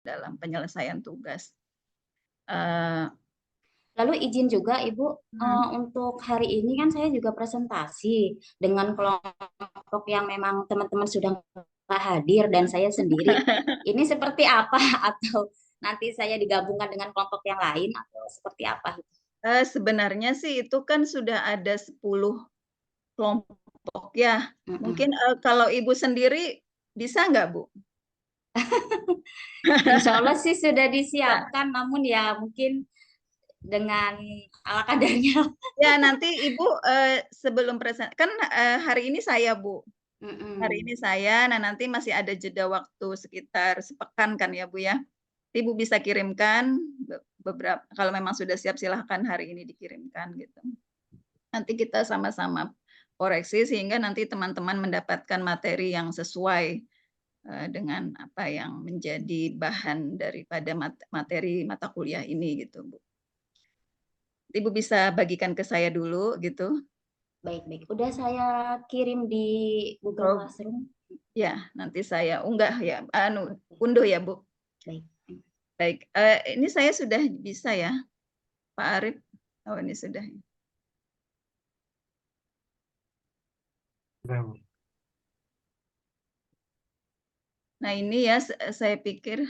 dalam penyelesaian tugas. Eee Lalu izin juga Ibu, mhm. untuk hari ini kan saya juga presentasi dengan kelompok yang memang teman-teman sudah nggak hadir dan saya sendiri. Ini seperti apa? Atau nanti saya digabungkan dengan kelompok yang lain atau seperti apa? Sebenarnya sih itu kan sudah ada 10 kelompok ya. Mungkin, Mhm. kalau Ibu sendiri bisa nggak, Bu? Insya Allah sih sudah Bisa. disiapkan, namun ya mungkin dengan ala kadarnya. Ya nanti Ibu, sebelum kan, hari ini saya, Bu. Hari ini Mhm. saya, nah nanti masih ada jeda waktu sekitar sepekan kan ya, Bu, ya. Ibu bisa kirimkan kalau memang sudah siap silahkan hari ini dikirimkan gitu. Nanti kita sama-sama koreksi sehingga nanti teman-teman mendapatkan materi yang sesuai, dengan apa yang menjadi bahan daripada materi mata kuliah ini gitu, Bu. Ibu bisa bagikan ke saya dulu gitu. Baik, baik. Udah saya kirim di Google Oh, Classroom. ya nanti saya unggah ya, unduh ya, Bu. Baik. Baik, ini saya sudah bisa ya, Pak Arif? Oh ini sudah. Nah ini ya saya pikir,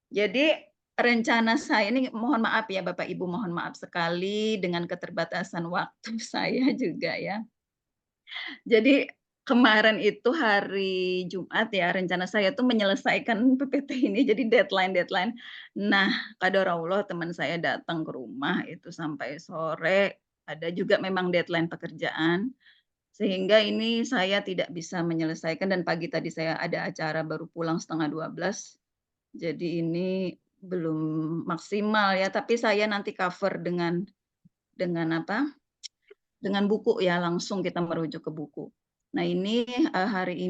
jadi rencana saya ini mohon maaf ya Bapak Ibu, mohon maaf sekali dengan keterbatasan waktu saya juga ya. Jadi kemarin itu hari Jumat ya, rencana saya tuh menyelesaikan PPT ini, jadi deadline-deadline. Nah, qadarullah teman saya datang ke rumah itu sampai sore, ada juga memang deadline pekerjaan, sehingga ini saya tidak bisa menyelesaikan dan pagi tadi saya ada acara baru pulang 11:30, jadi ini belum maksimal ya, tapi saya nanti cover dengan apa, dengan buku ya, langsung kita merujuk ke buku. Nah ini, hari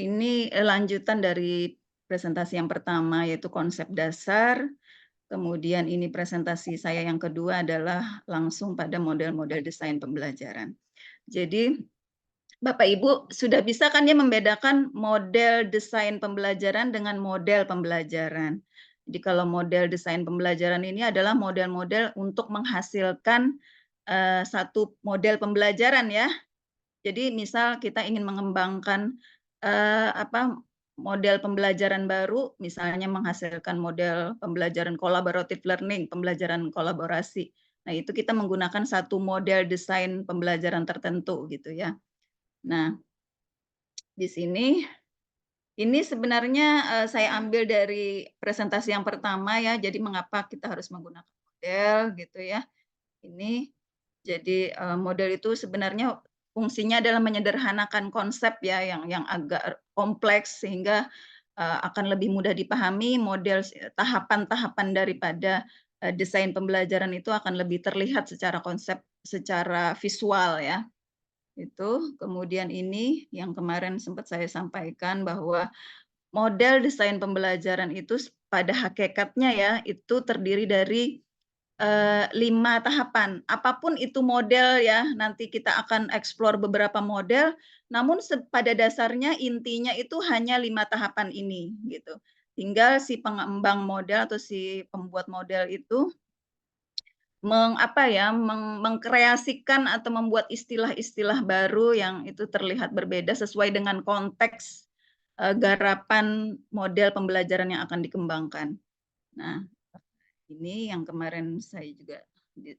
ini lanjutan dari presentasi yang pertama yaitu konsep dasar, kemudian ini presentasi saya yang kedua adalah langsung pada model-model desain pembelajaran. Jadi Bapak Ibu sudah bisa kan ya membedakan model desain pembelajaran dengan model pembelajaran. Jadi kalau model desain pembelajaran ini adalah model-model untuk menghasilkan, satu model pembelajaran ya. Jadi misal kita ingin mengembangkan, apa, model pembelajaran baru, misalnya menghasilkan model pembelajaran collaborative learning, pembelajaran kolaborasi. Nah itu kita menggunakan satu model desain pembelajaran tertentu gitu ya. Nah di sini, ini sebenarnya, saya ambil dari presentasi yang pertama ya, jadi mengapa kita harus menggunakan model gitu ya. Ini, jadi, model itu sebenarnya fungsinya adalah menyederhanakan konsep ya yang agak kompleks sehingga, akan lebih mudah dipahami model tahapan-tahapan daripada, desain pembelajaran itu akan lebih terlihat secara konsep, secara visual ya. Itu, kemudian ini yang kemarin sempat saya sampaikan bahwa model desain pembelajaran itu pada hakikatnya ya, itu terdiri dari 5 tahapan. Apapun itu model ya, nanti kita akan explore beberapa model, namun pada dasarnya intinya itu hanya 5 tahapan ini, gitu. Tinggal si pengembang model atau si pembuat model itu mengkreasikan atau membuat istilah-istilah baru yang itu terlihat berbeda sesuai dengan konteks, garapan model pembelajaran yang akan dikembangkan. Nah ini yang kemarin saya juga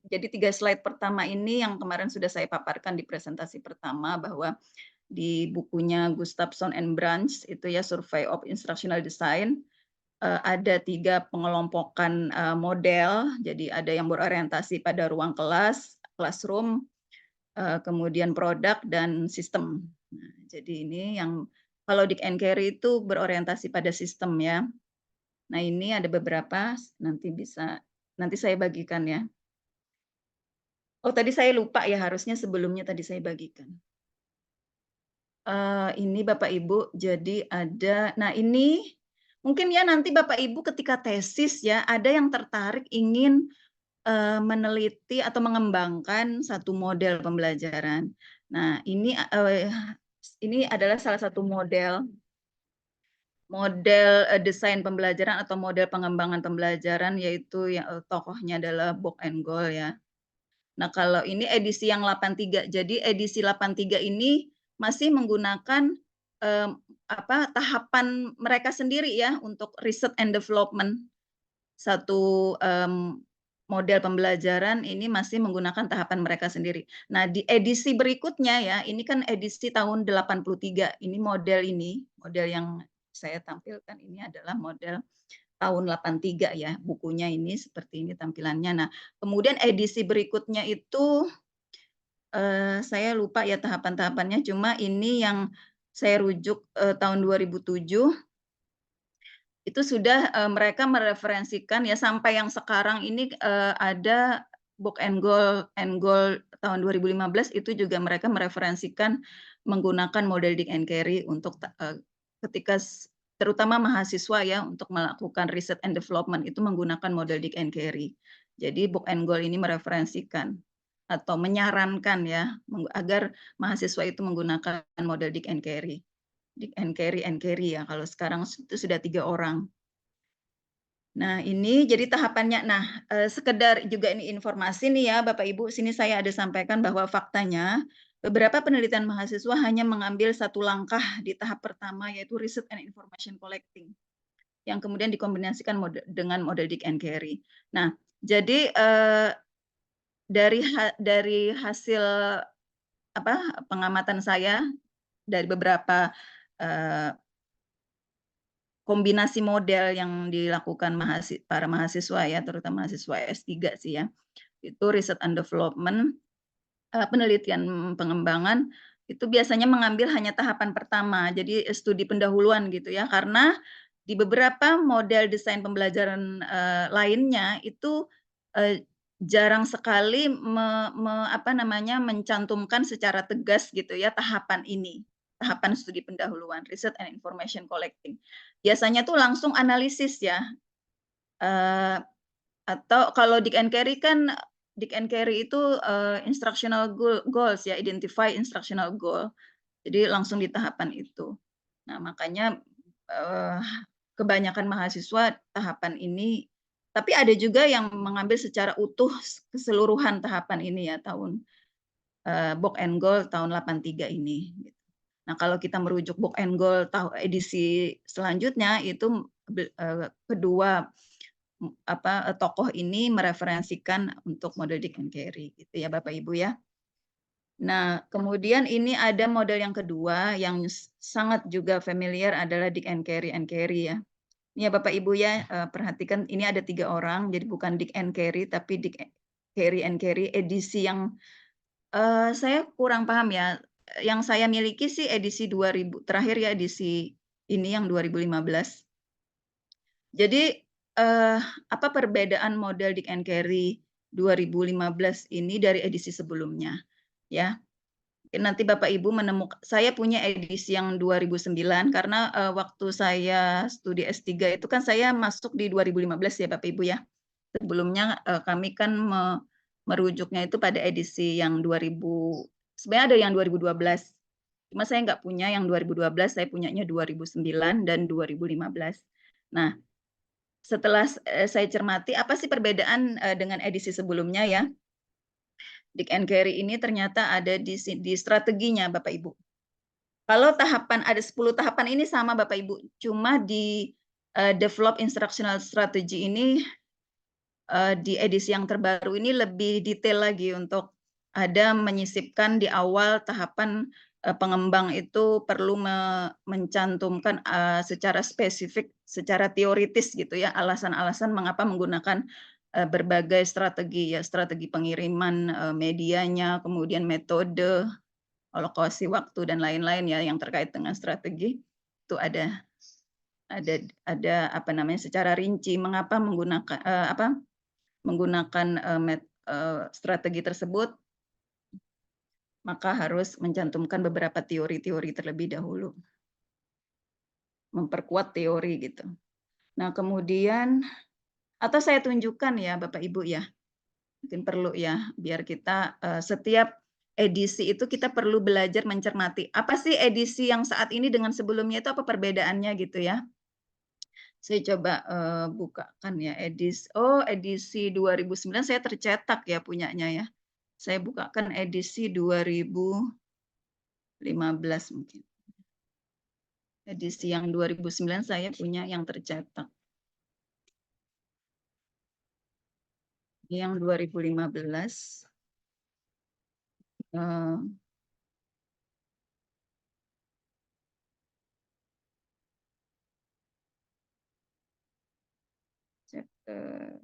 jadi 3 slide pertama ini yang kemarin sudah saya paparkan di presentasi pertama bahwa di bukunya Gustafson and Branch itu ya Survey of Instructional Design, ada 3 pengelompokan, model. Jadi ada yang berorientasi pada ruang kelas, classroom, kemudian produk dan sistem. Nah, jadi ini yang kalau Dick and Carey itu berorientasi pada sistem ya. Nah, ini ada beberapa, nanti saya bagikan ya. Oh, tadi saya lupa ya, harusnya sebelumnya tadi saya bagikan. Ini Bapak Ibu, jadi nah ini mungkin ya nanti Bapak Ibu ketika tesis ya, ada yang tertarik ingin, meneliti atau mengembangkan satu model pembelajaran. Nah, ini adalah salah satu model desain pembelajaran atau model pengembangan pembelajaran, yaitu yang tokohnya adalah Book and Goal ya. Nah, kalau ini edisi yang 83. Jadi edisi 83 ini masih menggunakan tahapan mereka sendiri ya untuk research and development. Satu model pembelajaran ini masih menggunakan tahapan mereka sendiri. Nah, di edisi berikutnya ya, ini kan edisi tahun 83. Ini model yang saya tampilkan ini adalah model tahun 83 ya, bukunya ini seperti ini tampilannya. Nah, kemudian edisi berikutnya itu saya lupa ya tahapan-tahapannya, cuma ini yang saya rujuk tahun 2007 itu sudah mereka mereferensikan ya sampai yang sekarang ini ada Book and Goal tahun 2015 itu juga mereka mereferensikan menggunakan model Dick and Carey untuk ketika terutama mahasiswa ya untuk melakukan research and development itu menggunakan model Dick and Carey. Jadi Book and Goal ini mereferensikan atau menyarankan ya agar mahasiswa itu menggunakan model Dick and Carey. Dick and Carey ya, kalau sekarang itu sudah 3 orang. Nah, ini jadi tahapannya. Nah, sekedar juga ini informasi nih ya Bapak Ibu, sini saya ada sampaikan bahwa faktanya beberapa penelitian mahasiswa hanya mengambil satu langkah di tahap pertama yaitu research and information collecting, yang kemudian dikombinasikan dengan model Dick and Carey. Nah, jadi dari hasil pengamatan saya dari beberapa kombinasi model yang dilakukan para mahasiswa ya, terutama mahasiswa S3 sih ya. Itu research and development, penelitian pengembangan itu biasanya mengambil hanya tahapan pertama. Jadi studi pendahuluan gitu ya. Karena di beberapa model desain pembelajaran lainnya itu jarang sekali mencantumkan secara tegas gitu ya tahapan ini. Tahapan studi pendahuluan, research and information collecting. Biasanya tuh langsung analisis ya. Atau kalau Dick and Carey kan Dick and Carey itu instructional goals ya, identify instructional goal. Jadi langsung di tahapan itu. Nah, makanya kebanyakan mahasiswa tahapan ini, tapi ada juga yang mengambil secara utuh keseluruhan tahapan ini ya tahun Book and Goal tahun 83 ini. Nah, kalau kita merujuk Book and Goal edisi selanjutnya itu kedua tokoh ini mereferensikan untuk model Dick and Carey gitu ya Bapak Ibu ya. Nah, kemudian ini ada model yang kedua yang sangat juga familiar adalah Dick and Carey ya. Ini ya Bapak Ibu ya, perhatikan ini ada 3 orang, jadi bukan Dick and Carey tapi Dick Carey edisi yang saya kurang paham ya. Yang saya miliki sih edisi 2000 terakhir ya, edisi ini yang 2015. Jadi apa perbedaan model Dick and Carey 2015 ini dari edisi sebelumnya ya. Nanti Bapak Ibu saya punya edisi yang 2009 karena waktu saya studi S3 itu kan saya masuk di 2015 ya Bapak Ibu ya. Sebelumnya kami kan merujuknya itu pada edisi yang 2000, sebenarnya ada yang 2012. Cuma saya nggak punya yang 2012, saya punyanya 2009 dan 2015. Nah, setelah saya cermati apa sih perbedaan dengan edisi sebelumnya ya. Dick and Carey ini ternyata ada di strateginya Bapak Ibu. Kalau ada 10 tahapan ini sama Bapak Ibu, cuma di develop instructional strategy ini di edisi yang terbaru ini lebih detail lagi untuk ada menyisipkan di awal tahapan pengembang itu perlu mencantumkan secara spesifik, secara teoritis gitu ya, alasan-alasan mengapa menggunakan berbagai strategi ya, strategi pengiriman medianya, kemudian metode, alokasi waktu dan lain-lain ya yang terkait dengan strategi itu ada secara rinci mengapa menggunakan strategi tersebut, maka harus mencantumkan beberapa teori-teori terlebih dahulu. Memperkuat teori gitu. Nah, kemudian atau saya tunjukkan ya Bapak Ibu ya. Mungkin perlu ya biar kita setiap edisi itu kita perlu belajar mencermati. Apa sih edisi yang saat ini dengan sebelumnya itu apa perbedaannya gitu ya. Saya coba bukakan ya edisi 2009 saya tercetak ya punyanya ya. Saya bukakan edisi 2015 mungkin. Edisi yang 2009 saya punya yang tercetak. Yang 2015 chapter.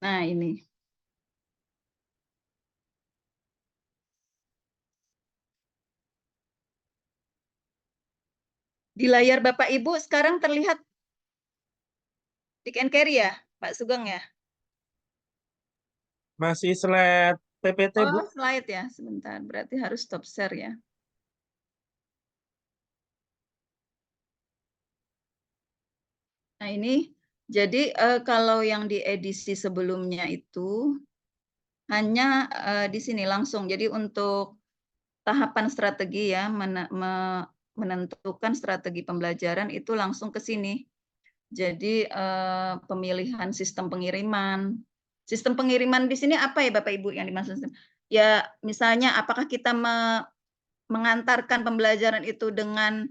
Nah, ini. Di layar Bapak Ibu sekarang terlihat Dick and Carry ya, Pak Sugeng ya? Masih slide PPT, Bu. Oh, slide ya, sebentar. Berarti harus stop share ya. Nah, ini jadi kalau yang di edisi sebelumnya itu hanya di sini langsung. Jadi untuk tahapan strategi ya, menentukan strategi pembelajaran itu langsung ke sini. Jadi pemilihan sistem pengiriman. Sistem pengiriman di sini apa ya Bapak Ibu yang dimaksud? Ya misalnya apakah kita mengantarkan pembelajaran itu dengan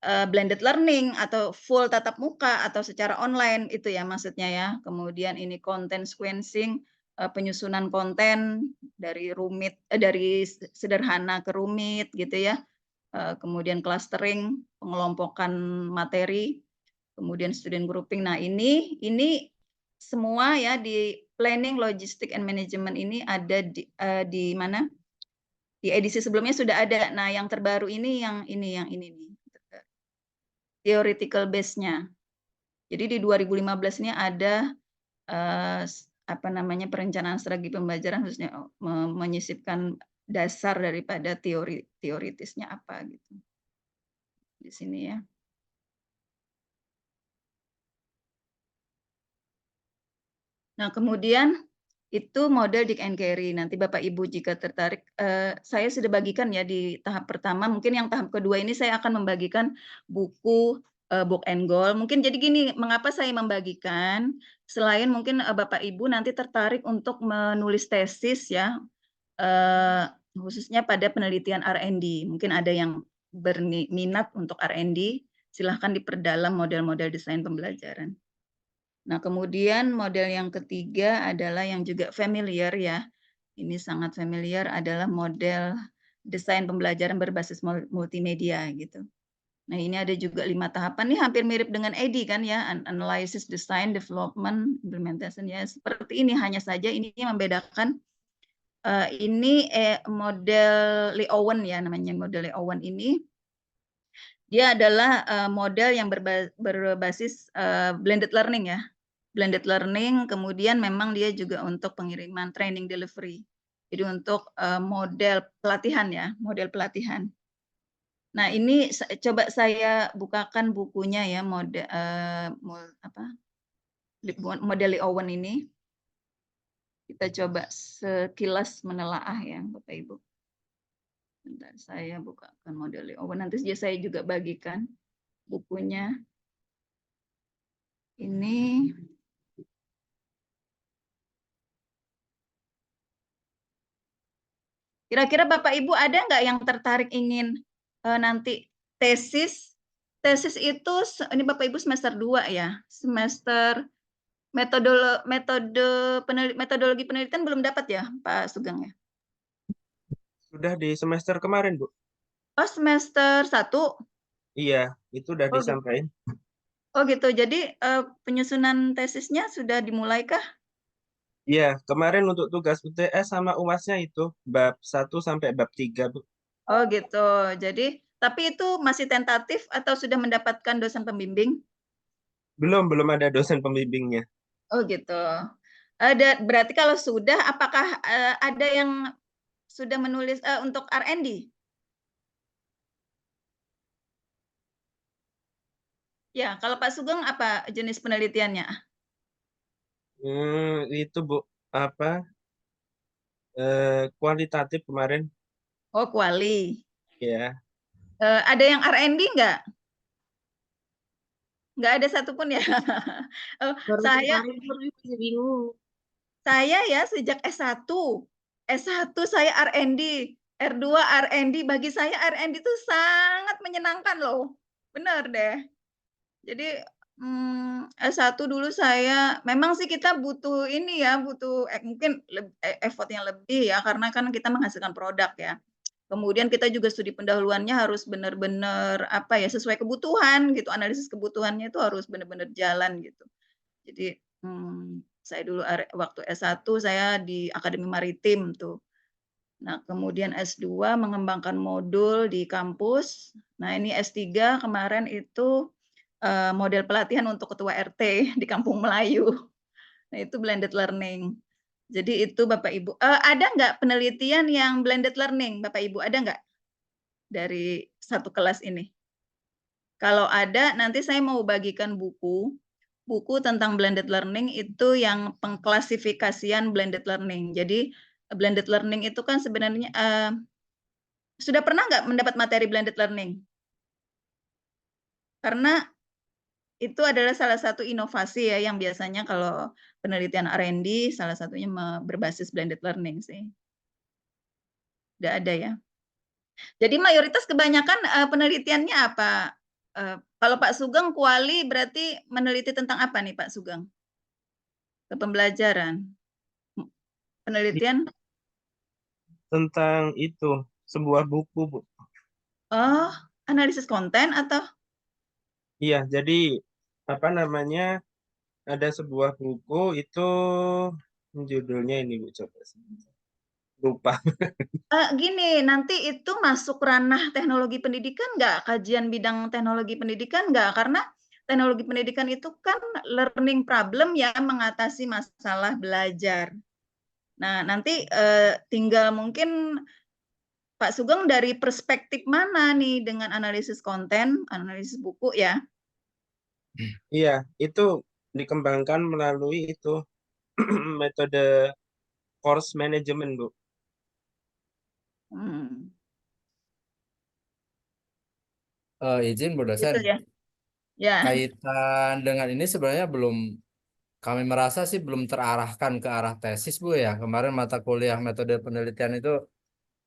blended learning atau full tatap muka atau secara online itu ya maksudnya ya. Kemudian ini content sequencing, penyusunan konten dari dari sederhana ke rumit gitu ya. Kemudian clustering, pengelompokan materi, kemudian student grouping. Nah, ini semua ya di planning, logistik, and management ini ada di mana? Di edisi sebelumnya sudah ada. Nah, yang terbaru ini yang ini nih. Theoretical base-nya. Jadi di 2015 ini ada apa namanya perencanaan strategi pembelajaran khususnya menyisipkan dasar daripada teoritisnya apa gitu. Di sini ya. Nah, kemudian itu model Dick and Carry. Nanti Bapak Ibu jika tertarik, saya sudah bagikan ya di tahap pertama. Mungkin yang tahap kedua ini saya akan membagikan buku Book and Goal. Mungkin jadi gini, mengapa saya membagikan? Selain mungkin Bapak Ibu nanti tertarik untuk menulis tesis ya, khususnya pada penelitian R&D. Mungkin ada yang berminat untuk R&D, silahkan diperdalam model-model desain pembelajaran. Nah, kemudian model yang ketiga adalah yang juga familiar ya. Ini sangat familiar adalah model desain pembelajaran berbasis multimedia gitu. Nah, ini ada juga 5 tahapan. Ini hampir mirip dengan EDI kan ya, analysis, design, development, implementation ya. Seperti ini hanya saja ini membedakan ini model Lee-Owen ya namanya model Lee-Owen ini. Dia adalah model yang berbasis blended learning ya. Blended learning, kemudian memang dia juga untuk pengiriman training delivery. Jadi untuk model pelatihan ya, model pelatihan. Nah, ini coba saya bukakan bukunya ya, model Lee-Owen ini. Kita coba sekilas menelaah ya, Bapak Ibu. Bentar, saya bukakan model Lee-Owen. Nanti saya juga bagikan bukunya. Ini kira-kira Bapak Ibu ada nggak yang tertarik ingin nanti tesis? Tesis itu ini Bapak Ibu semester 2 ya. Semester metodologi penelitian belum dapat ya, Pak Sugeng ya? Sudah di semester kemarin, Bu. Oh, semester 1. Iya, itu udah Oh, disampaikan. Oh gitu. Jadi penyusunan tesisnya sudah dimulaikah? Iya, kemarin untuk tugas UTS sama UASnya itu bab 1 sampai bab 3, Bu. Oh gitu. Jadi tapi itu masih tentatif atau sudah mendapatkan dosen pembimbing? Belum ada dosen pembimbingnya. Oh gitu. Berarti kalau sudah, apakah ada yang sudah menulis untuk R&D? Ya, kalau Pak Sugeng apa jenis penelitiannya? Itu Bu, apa, kualitatif kemarin, Oh, kuali. ya. Ada yang R&D nggak? Nggak ada satupun ya? Oh, Baru saya kemarin baru masih bingung. ya sejak S1. S1 saya R&D, R2 R&D. Bagi saya R&D itu sangat menyenangkan loh. Benar deh. Jadi S1 dulu saya memang sih kita butuh ini ya, butuh mungkin effort yang lebih ya, karena kan kita menghasilkan produk ya. Kemudian kita juga studi pendahuluannya harus benar-benar apa ya, sesuai kebutuhan gitu, analisis kebutuhannya itu harus benar-benar jalan gitu. Jadi saya dulu waktu S1 saya di Akademi Maritim tuh. Nah, kemudian S2 mengembangkan modul di kampus. Nah, ini S3 kemarin itu model pelatihan untuk ketua RT di Kampung Melayu. Nah, itu blended learning. Jadi itu Bapak Ibu. Ada nggak penelitian yang blended learning, Bapak Ibu? Ada nggak dari satu kelas ini? Kalau ada, nanti saya mau bagikan buku tentang blended learning itu yang pengklasifikasian blended learning. Jadi blended learning itu kan sebenarnya sudah pernah nggak mendapat materi blended learning? Karena itu adalah salah satu inovasi ya yang biasanya kalau penelitian R&D salah satunya berbasis blended learning sih. Udah ada ya. Jadi mayoritas kebanyakan penelitiannya apa? Kalau Pak Sugeng kuali berarti meneliti tentang apa nih Pak Sugeng? Pembelajaran. Penelitian? Tentang itu, sebuah buku, Bu. Oh, analisis konten atau? Iya, jadi apa namanya, ada sebuah buku itu judulnya ini Bu, coba sebentar. Lupa. Gini, nanti itu masuk ranah teknologi pendidikan nggak? Kajian bidang teknologi pendidikan nggak? Karena teknologi pendidikan itu kan learning problem ya, mengatasi masalah belajar. Nah, nanti tinggal mungkin Pak Sugeng dari perspektif mana nih dengan analisis konten, analisis buku ya? Iya, itu dikembangkan melalui itu metode course management, Bu. Hmm, Izin Bu gitu dosen, ya. Ya, kaitan dengan ini sebenarnya kami merasa sih belum terarahkan ke arah tesis Bu ya. Kemarin mata kuliah metode penelitian itu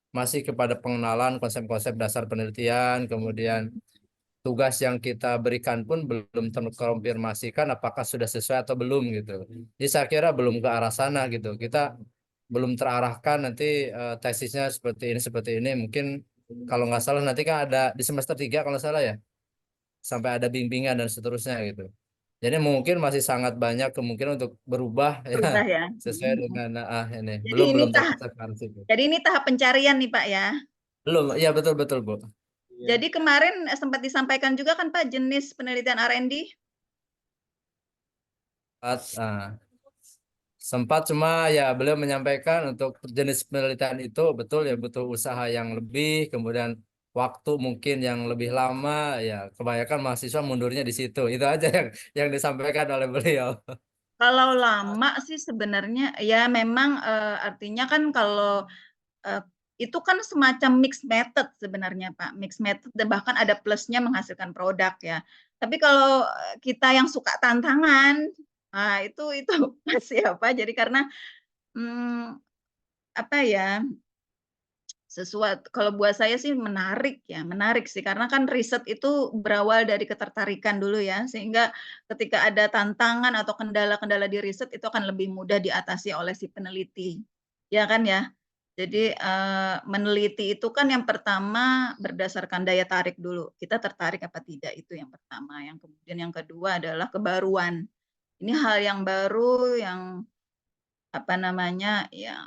masih kepada pengenalan konsep-konsep dasar penelitian, kemudian tugas yang kita berikan pun belum terkonfirmasikan apakah sudah sesuai atau belum gitu. Jadi saya kira belum ke arah sana gitu. Kita belum terarahkan nanti tesisnya seperti ini. Mungkin kalau nggak salah nanti kan ada di semester 3 kalau nggak salah ya, sampai ada bimbingan dan seterusnya gitu. Jadi mungkin masih sangat banyak kemungkinan untuk berubah ya berubah ya. sesuai dengan ini. Jadi Belum ini belum terpecahkan sih Bu. jadi ini tahap pencarian nih Pak ya. Belum, iya betul betul Bu. Iya. Jadi kemarin sempat disampaikan juga kan Pak jenis penelitian R&D? Ah, sempat cuma ya beliau menyampaikan untuk jenis penelitian itu betul ya butuh usaha yang lebih, kemudian waktu mungkin yang lebih lama ya kebanyakan mahasiswa mundurnya di situ. Itu aja yang disampaikan oleh beliau. Kalau lama sih sebenarnya ya memang artinya kan kalau uh, itu kan semacam mixed method sebenarnya Pak. Mixed method dan bahkan ada plusnya menghasilkan produk ya. Tapi kalau kita yang suka tantangan, nah itu pasti apa? Jadi karena apa ya? Sesuatu kalau buat saya sih menarik ya, menarik sih karena kan riset itu berawal dari ketertarikan dulu ya, sehingga ketika ada tantangan atau kendala-kendala di riset itu akan lebih mudah diatasi oleh si peneliti. Ya kan ya? Jadi meneliti itu kan yang pertama berdasarkan daya tarik dulu. Kita tertarik apa tidak itu yang pertama. Yang kemudian yang kedua adalah kebaruan. Ini hal yang baru yang apa namanya ya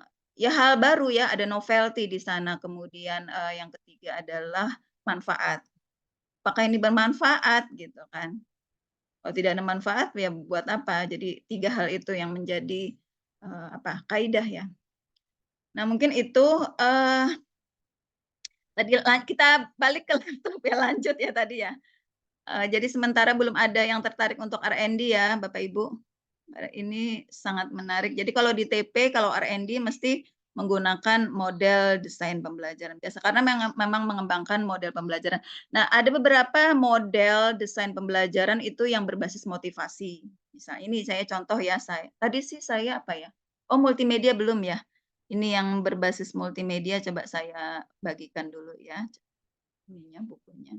hal baru ya, ada novelty di sana. Kemudian yang ketiga adalah manfaat. Apakah ini bermanfaat gitu kan? Kalau tidak ada manfaat ya buat apa? Jadi tiga hal itu yang menjadi apa kaidah ya. Nah mungkin itu tadi kita balik ke laptop ya lanjut ya tadi ya. Jadi sementara belum ada yang tertarik untuk R&D ya, Bapak Ibu. Ini sangat menarik. Jadi kalau di TP, kalau R&D mesti menggunakan model desain pembelajaran biasa karena memang mengembangkan model pembelajaran. Nah, ada beberapa model desain pembelajaran itu yang berbasis motivasi. Misal ini saya contoh ya, tadi sih saya apa ya? Oh, multimedia belum ya. Ini yang berbasis multimedia coba saya bagikan dulu ya. Ininya bukunya.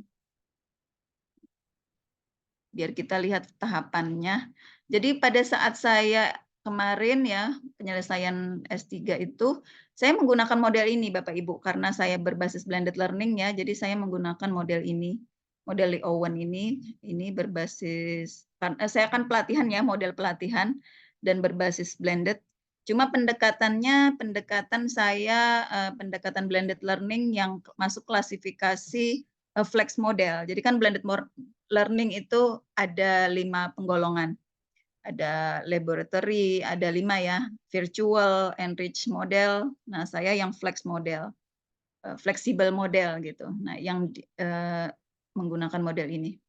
Biar kita lihat tahapannya. Jadi pada saat saya kemarin ya, penyelesaian S3 itu, saya menggunakan model ini Bapak Ibu, karena saya berbasis blended learning ya, jadi saya menggunakan model ini, model Lee Owen ini berbasis, saya akan pelatihan ya, model pelatihan, dan berbasis blended. Cuma pendekatan saya, pendekatan blended learning yang masuk klasifikasi flex model. Jadi kan blended learning itu ada 5 penggolongan. Ada laboratory, ada 5 ya, virtual, enrich model. Nah, saya yang flex model, flexible model gitu. Nah, yang menggunakan model ini.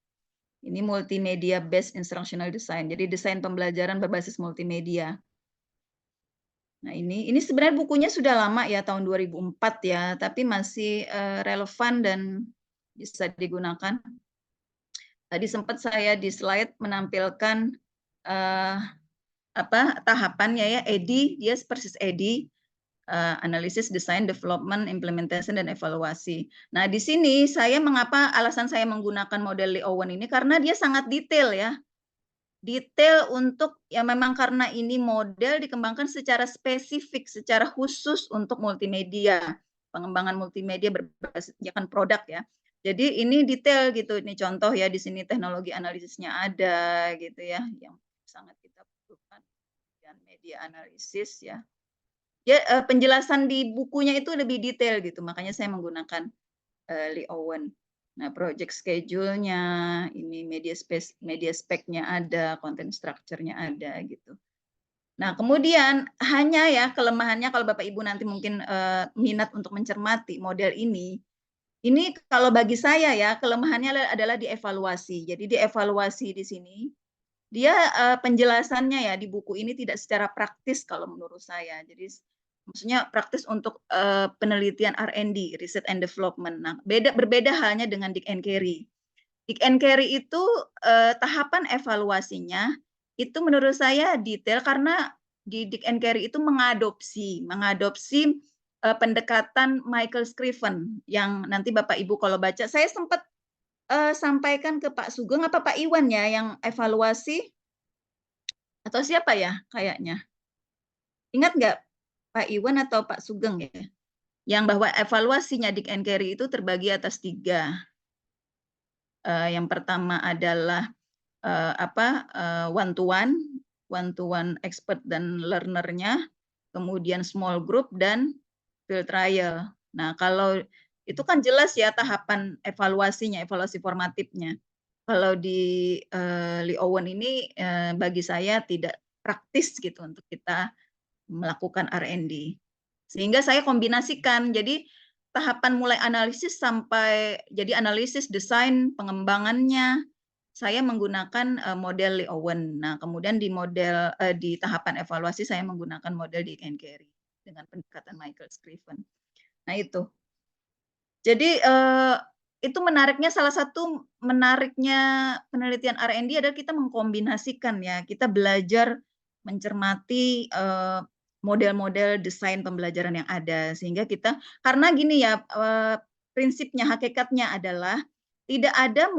Ini multimedia based instructional design. Jadi desain pembelajaran berbasis multimedia. Nah, ini sebenarnya bukunya sudah lama ya, tahun 2004 ya, tapi masih relevan dan bisa digunakan. Tadi sempat saya di slide menampilkan tahapannya ya, EDI, dia persis EDI, analisis, design, development, implementation, dan evaluasi. Nah, di sini alasan saya menggunakan model Lee Owen ini karena dia sangat detail ya. Detail untuk ya memang karena ini model dikembangkan secara spesifik, secara khusus untuk multimedia, pengembangan multimedia berbasis ya kan produk ya. Jadi ini detail gitu, ini contoh ya di sini teknologi analisisnya ada gitu ya, yang sangat kita butuhkan dan media analisis ya. Ya penjelasan di bukunya itu lebih detail gitu, makanya saya menggunakan Lee Owen. Nah, project schedule-nya, ini media spec-nya ada, content structure-nya ada gitu. Nah, kemudian hanya ya kelemahannya kalau Bapak Ibu nanti mungkin minat untuk mencermati model ini kalau bagi saya ya kelemahannya adalah di evaluasi. Jadi di evaluasi di sini dia penjelasannya ya di buku ini tidak secara praktis kalau menurut saya. Jadi maksudnya praktis untuk penelitian R&D, research and development. Nah, berbeda halnya dengan Dick and Carey. Dick and Carey itu tahapan evaluasinya itu menurut saya detail karena di Dick and Carey itu mengadopsi pendekatan Michael Scriven yang nanti Bapak Ibu kalau baca, saya sempat sampaikan ke Pak Sugeng apa Pak Iwan ya yang evaluasi atau siapa ya kayaknya. Ingat nggak Pak Iwan atau Pak Sugeng ya? Yang bahwa evaluasinya Dick and Carey itu terbagi atas 3. Yang pertama adalah one to one expert dan learnernya, kemudian small group dan field trial. Nah, kalau itu kan jelas ya tahapan evaluasinya, evaluasi formatifnya. Kalau di Lee Owen ini bagi saya tidak praktis gitu untuk kita melakukan R&D. Sehingga saya kombinasikan. Jadi tahapan mulai analisis sampai jadi analisis, desain, pengembangannya saya menggunakan model Lee Owen. Nah, kemudian di tahapan evaluasi saya menggunakan model Dick and Carey dengan pendekatan Michael Scriven. Nah, itu. Jadi itu menariknya, salah satu menariknya penelitian R&D adalah kita mengkombinasikan ya, kita belajar mencermati model-model desain pembelajaran yang ada, sehingga kita, karena gini ya, prinsipnya, hakikatnya adalah tidak ada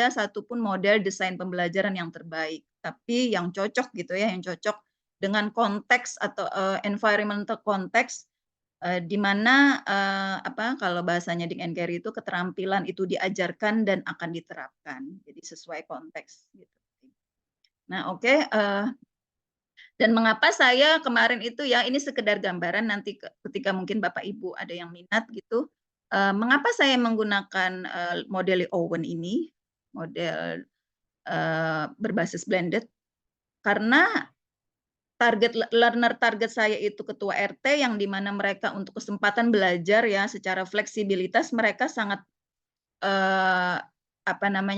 satupun model desain pembelajaran yang terbaik, tapi yang cocok gitu ya, yang cocok dengan konteks atau environmental konteks, di mana kalau bahasanya Dick and Carey itu keterampilan itu diajarkan dan akan diterapkan, jadi sesuai konteks gitu. Nah, oke. Dan mengapa saya kemarin itu ya, ini sekedar gambaran, nanti ketika mungkin Bapak Ibu ada yang minat gitu, mengapa saya menggunakan model Lee Owen ini, model berbasis blended, karena learner target saya itu ketua RT yang dimana mereka untuk kesempatan belajar ya secara fleksibilitas mereka sangat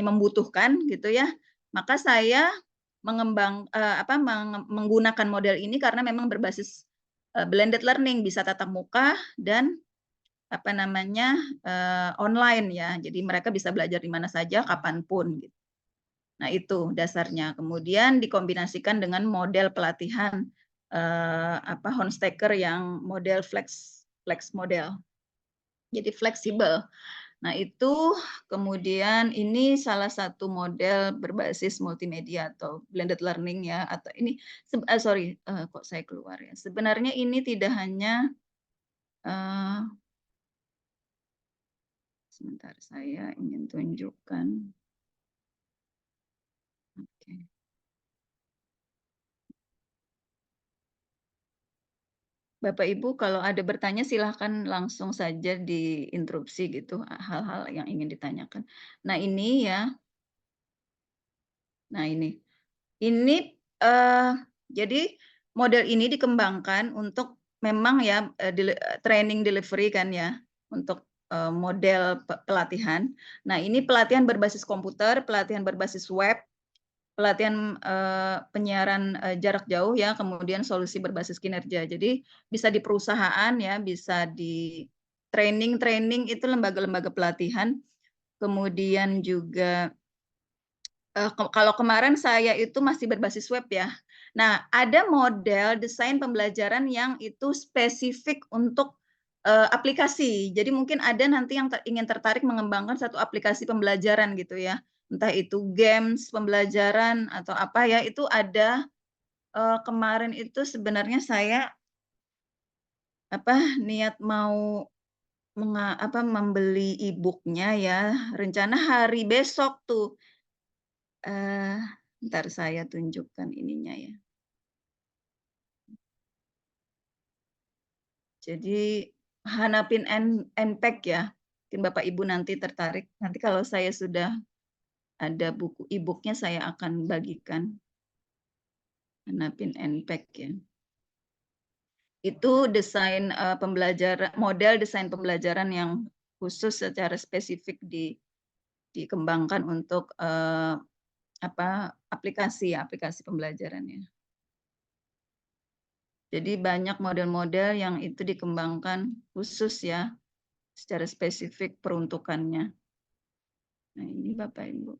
membutuhkan gitu ya, maka saya menggunakan model ini karena memang berbasis blended learning, bisa tatap muka dan online ya. Jadi mereka bisa belajar di mana saja, kapanpun gitu. Nah, itu dasarnya. Kemudian dikombinasikan dengan model pelatihan Honestaker yang model flex model. Jadi fleksibel. Nah, itu kemudian ini salah satu model berbasis multimedia atau blended learning ya, atau ini kok saya keluar ya. Sebenarnya ini tidak hanya sebentar, saya ingin tunjukkan. Oke. Bapak Ibu kalau ada bertanya silahkan langsung saja diinterupsi gitu, hal-hal yang ingin ditanyakan. Nah ini ya, nah ini. Ini jadi model ini dikembangkan untuk memang ya training delivery kan ya, untuk model pelatihan. Nah ini pelatihan berbasis komputer, pelatihan berbasis web, pelatihan penyiaran jarak jauh ya, kemudian solusi berbasis kinerja. Jadi bisa di perusahaan ya, bisa di training itu lembaga-lembaga pelatihan. Kemudian juga kalau kemarin saya itu masih berbasis web ya. Nah, ada model desain pembelajaran yang itu spesifik untuk aplikasi. Jadi mungkin ada nanti yang ingin tertarik mengembangkan satu aplikasi pembelajaran gitu ya. Entah itu games pembelajaran atau apa ya, itu ada kemarin itu sebenarnya saya niat mau membeli e-book-nya ya. Rencana hari besok tuh. Ntar saya tunjukkan ininya ya. Jadi Hanapin NPEC ya. Mungkin Bapak Ibu nanti tertarik. Nanti kalau saya sudah ada buku e-book-nya saya akan bagikan. Hanapin NPEC ya. Itu desain model desain pembelajaran yang khusus secara spesifik dikembangkan untuk aplikasi pembelajarannya. Jadi banyak model-model yang itu dikembangkan khusus ya, secara spesifik peruntukannya. Nah ini Bapak Ibu.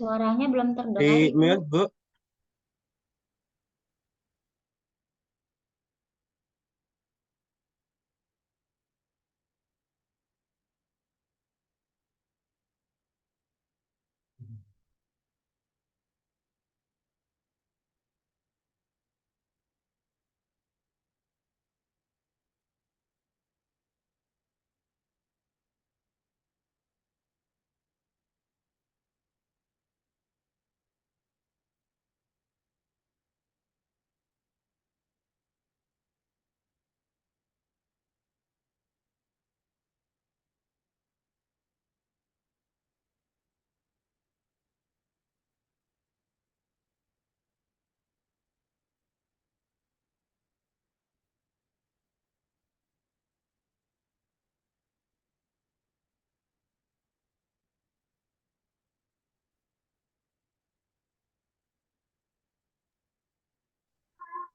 Suaranya belum terdengar, Di Ibu. mute, Bu.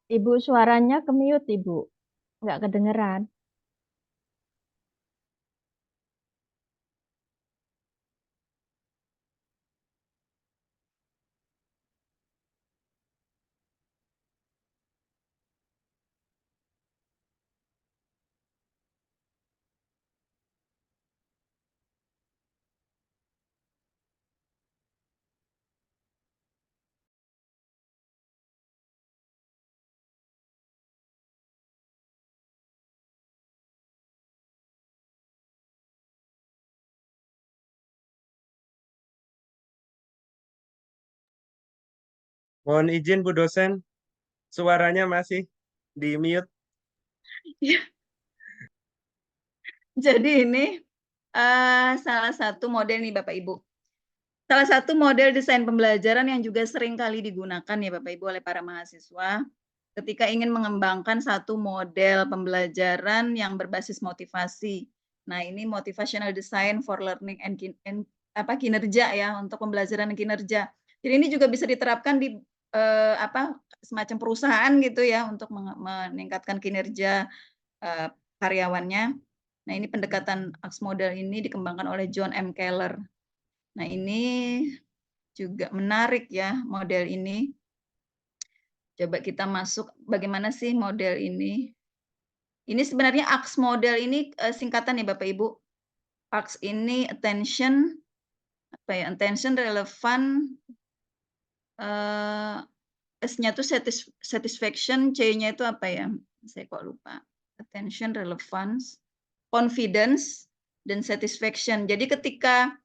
Ibu suaranya ke mute, Ibu. Nggak kedengeran. Mohon izin Bu dosen, suaranya masih di mute. Jadi ini salah satu model nih Bapak Ibu. Salah satu model desain pembelajaran yang juga sering kali digunakan ya Bapak Ibu oleh para mahasiswa ketika ingin mengembangkan satu model pembelajaran yang berbasis motivasi. Nah, ini motivational design for learning and kinerja ya, untuk pembelajaran kinerja. Jadi ini juga bisa diterapkan di semacam perusahaan gitu ya untuk meningkatkan kinerja karyawannya. Nah, ini pendekatan ACT model ini dikembangkan oleh John M. Keller. Nah, ini juga menarik ya model ini. Coba kita masuk bagaimana sih model ini. Ini sebenarnya ACT model ini singkatan ya Bapak Ibu. ACT ini attention, attention, relevant, S-nya itu satisfaction, C-nya itu apa ya? Saya kok lupa. Attention, relevance, confidence, dan satisfaction. Jadi ketika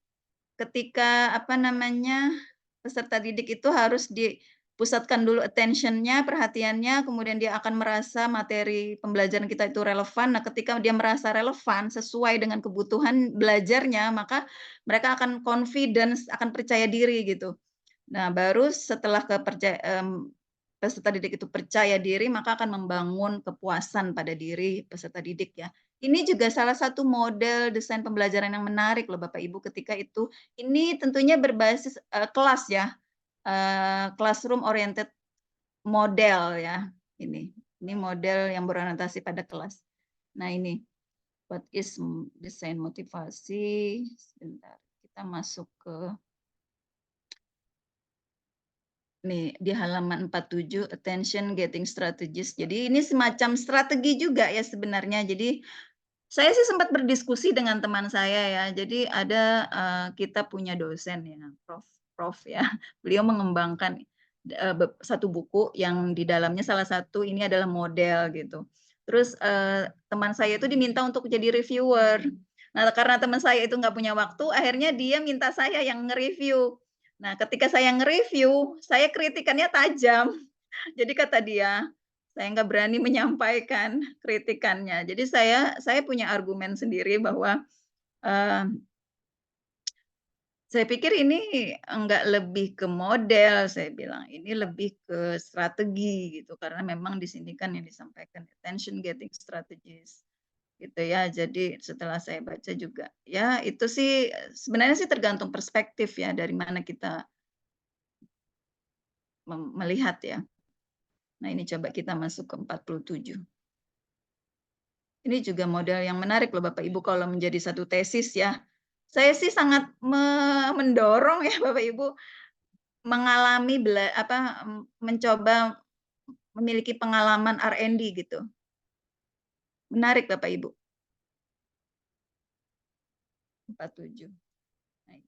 peserta didik itu harus dipusatkan dulu attention-nya, perhatiannya, kemudian dia akan merasa materi pembelajaran kita itu relevan. Nah, ketika dia merasa relevan sesuai dengan kebutuhan belajarnya, maka mereka akan confidence, akan percaya diri gitu. Nah, baru setelah peserta didik itu percaya diri, maka akan membangun kepuasan pada diri peserta didik ya. Ini juga salah satu model desain pembelajaran yang menarik loh Bapak Ibu ketika itu. Ini tentunya berbasis kelas ya, classroom oriented model ya. Ini model yang berorientasi pada kelas. Nah ini, what is desain motivasi? Sebentar, kita masuk ke nih di halaman 47 attention getting strategies. Jadi ini semacam strategi juga ya sebenarnya. Jadi saya sih sempat berdiskusi dengan teman saya ya. Jadi ada kita punya dosen ya, Prof ya. Beliau mengembangkan satu buku yang di dalamnya salah satu ini adalah model gitu. Terus teman saya itu diminta untuk jadi reviewer. Nah, karena teman saya itu nggak punya waktu, akhirnya dia minta saya yang nge-review. Nah, ketika saya nge-review, saya kritikannya tajam. Jadi kata dia, saya nggak berani menyampaikan kritikannya. Jadi saya punya argumen sendiri bahwa saya pikir ini enggak lebih ke model, saya bilang. Ini lebih ke strategi gitu, karena memang di sini kan yang disampaikan attention getting strategies gitu ya. Jadi setelah saya baca juga, ya itu sih sebenarnya sih tergantung perspektif ya dari mana kita melihat ya. Nah, ini coba kita masuk ke 47. Ini juga model yang menarik loh Bapak Ibu kalau menjadi satu tesis ya. Saya sih sangat mendorong ya Bapak Ibu mengalami mencoba memiliki pengalaman R&D gitu. Menarik Bapak Ibu. 47. Nah,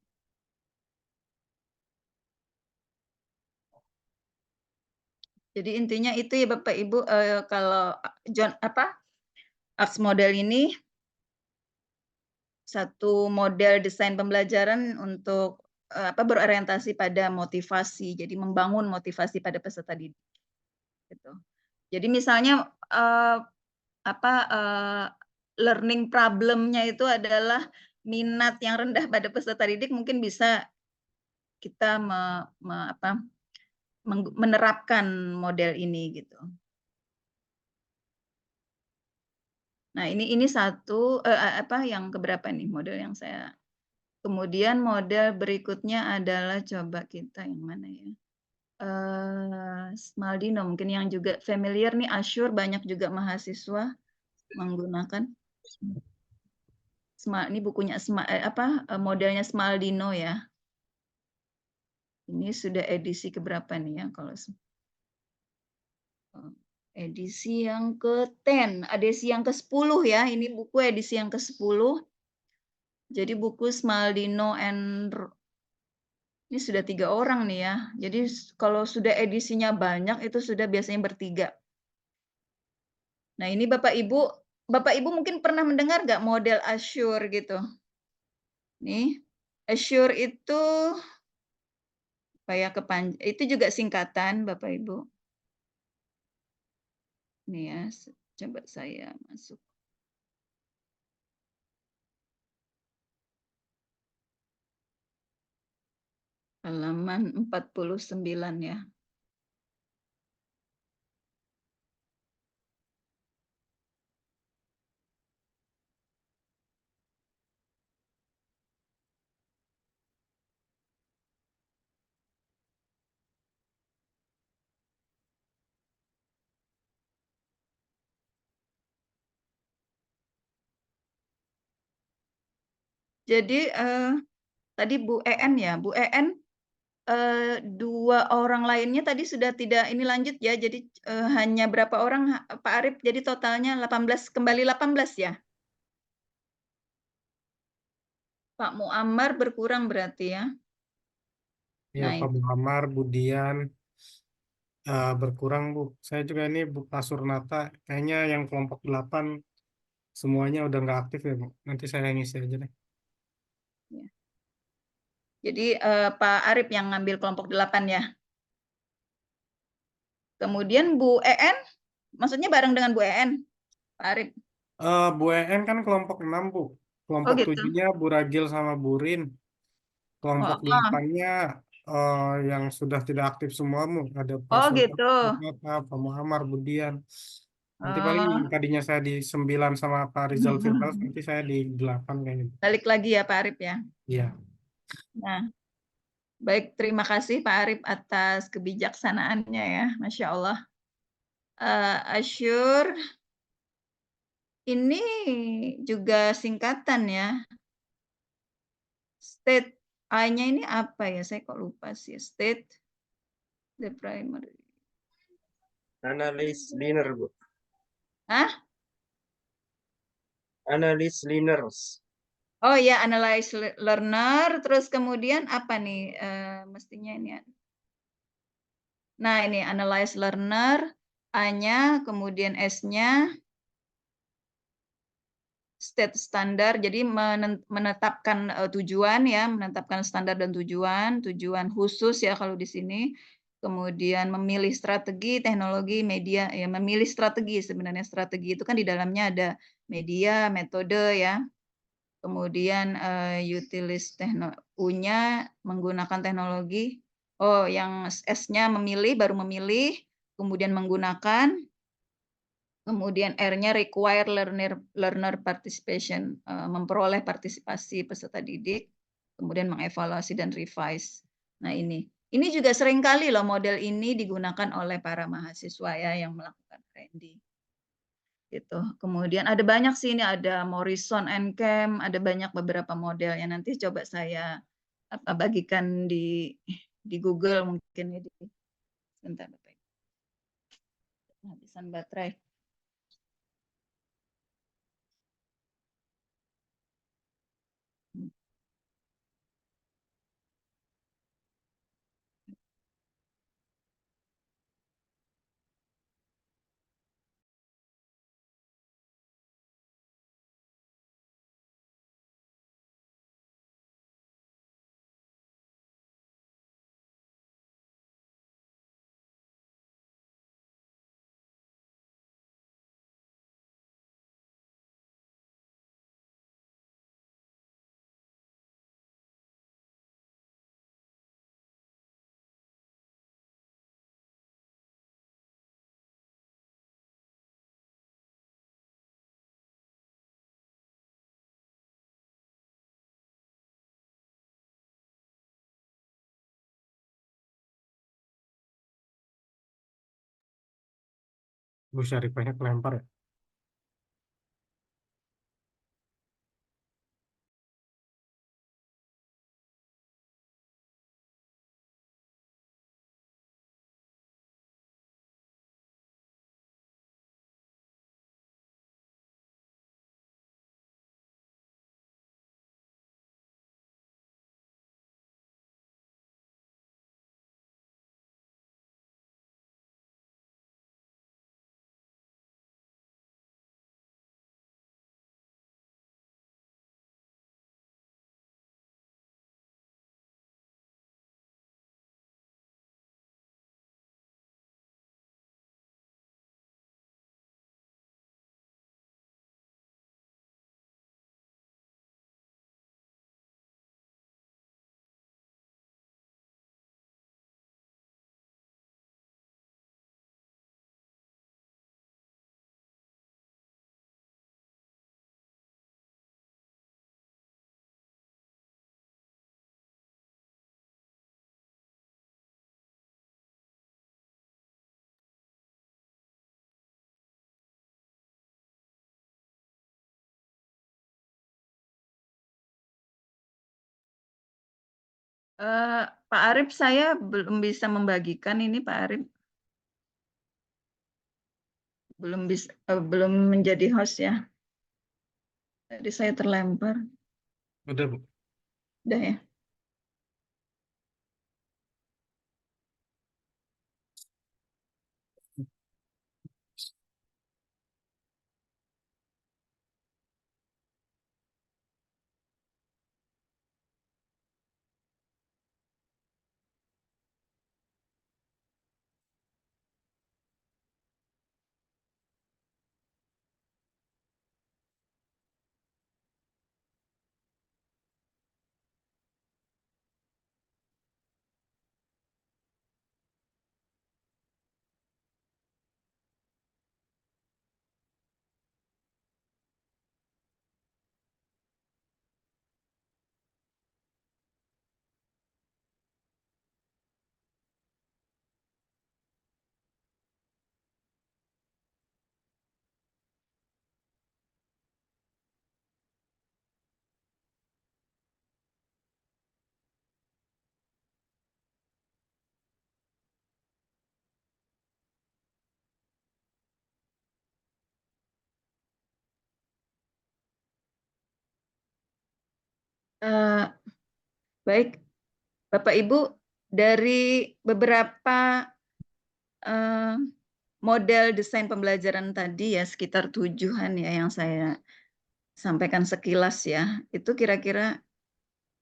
jadi intinya itu ya Bapak Ibu kalau ACT model ini satu model desain pembelajaran untuk berorientasi pada motivasi. Jadi membangun motivasi pada peserta didik. Gitu. Jadi misalnya learning problem-nya itu adalah minat yang rendah pada peserta didik, mungkin bisa kita menerapkan model ini gitu. Nah, ini satu yang keberapa nih model yang saya. Kemudian model berikutnya adalah coba kita yang mana ya? Smaldino mungkin yang juga familiar nih, Azure banyak juga mahasiswa menggunakan. Ini bukunya modelnya Smaldino ya. Ini sudah edisi keberapa nih ya kalau edisi yang ke-10, edisi yang ke-10 ya. Ini buku edisi yang ke-10. Jadi buku Smaldino and ini sudah 3 orang nih ya. Jadi kalau sudah edisinya banyak itu sudah biasanya bertiga. Nah, ini Bapak Ibu mungkin pernah mendengar nggak model Azure gitu? Nih, Azure itu supaya itu juga singkatan Bapak Ibu. Nih ya, coba saya masuk. Halaman 49 ya. Jadi tadi Bu EN ya, Bu EN 2 orang lainnya tadi sudah tidak ini lanjut ya, jadi hanya berapa orang Pak Arif? Jadi totalnya 18, kembali 18 ya? Pak Muammar berkurang berarti ya? Ya, Nah, Pak Muhammad, Budian berkurang, Bu. Saya juga ini Bu Pasurnata, kayaknya yang kelompok 8 semuanya udah nggak aktif ya, Bu. Nanti saya ngisi aja deh. ya. Jadi Pak Arif yang ngambil kelompok 8 ya? Kemudian Bu EN, maksudnya bareng dengan Bu EN, Pak Arif? Bu En kan kelompok 6, Bu. Oh Kelompok gitu? 7-nya Bu Ragil sama Bu Rin. Kelompok Oh, 8-nya yang sudah tidak aktif semua, Bu. Ada Pak oh Sultan, gitu. Pak Muhammad, Budian. Nanti paling Oh. yang tadinya saya di 9 sama Pak Rizal Firdaus, nanti saya di 8 kayaknya. Balik lagi ya Pak Arif ya? Iya. Nah, baik, terima kasih Pak Arif atas kebijaksanaannya ya, Masya Allah. Asyur, ini juga singkatan ya. State A-nya ini apa ya? Saya kok lupa sih. State, the primary. Analis linear, Bu. Hah? Analis linears. Oh ya, analyze learner. Terus kemudian apa nih? Mestinya ini. Nah, ini analyze learner. A-nya, kemudian S-nya. State standar, jadi menetapkan tujuan ya, menetapkan standar dan tujuan khusus ya kalau di sini. Kemudian memilih strategi, teknologi, media, ya memilih strategi, sebenarnya strategi itu kan di dalamnya ada media, metode ya. Kemudian utilis U-nya menggunakan teknologi. Oh, yang S-nya memilih, baru memilih, kemudian menggunakan. Kemudian R-nya require learner participation, memperoleh partisipasi peserta didik, kemudian mengevaluasi dan revise. Nah ini juga seringkali loh model ini digunakan oleh para mahasiswa ya yang melakukan R&D. Gitu. Kemudian ada banyak sih ini, ada Morrison and Kemp, ada banyak beberapa model yang nanti coba saya bagikan di Google mungkin ya. Sebentar Bapak. Habisan baterai. Bu Syarifahnya kelempar ya. Pak Arif, saya belum bisa membagikan ini, Pak Arif. Belum menjadi host ya. Tadi saya terlempar. Udah, Bu. Udah ya. Eh, Baik, Bapak Ibu, dari beberapa model desain pembelajaran tadi ya, sekitar 7-an ya yang saya sampaikan sekilas ya, itu kira-kira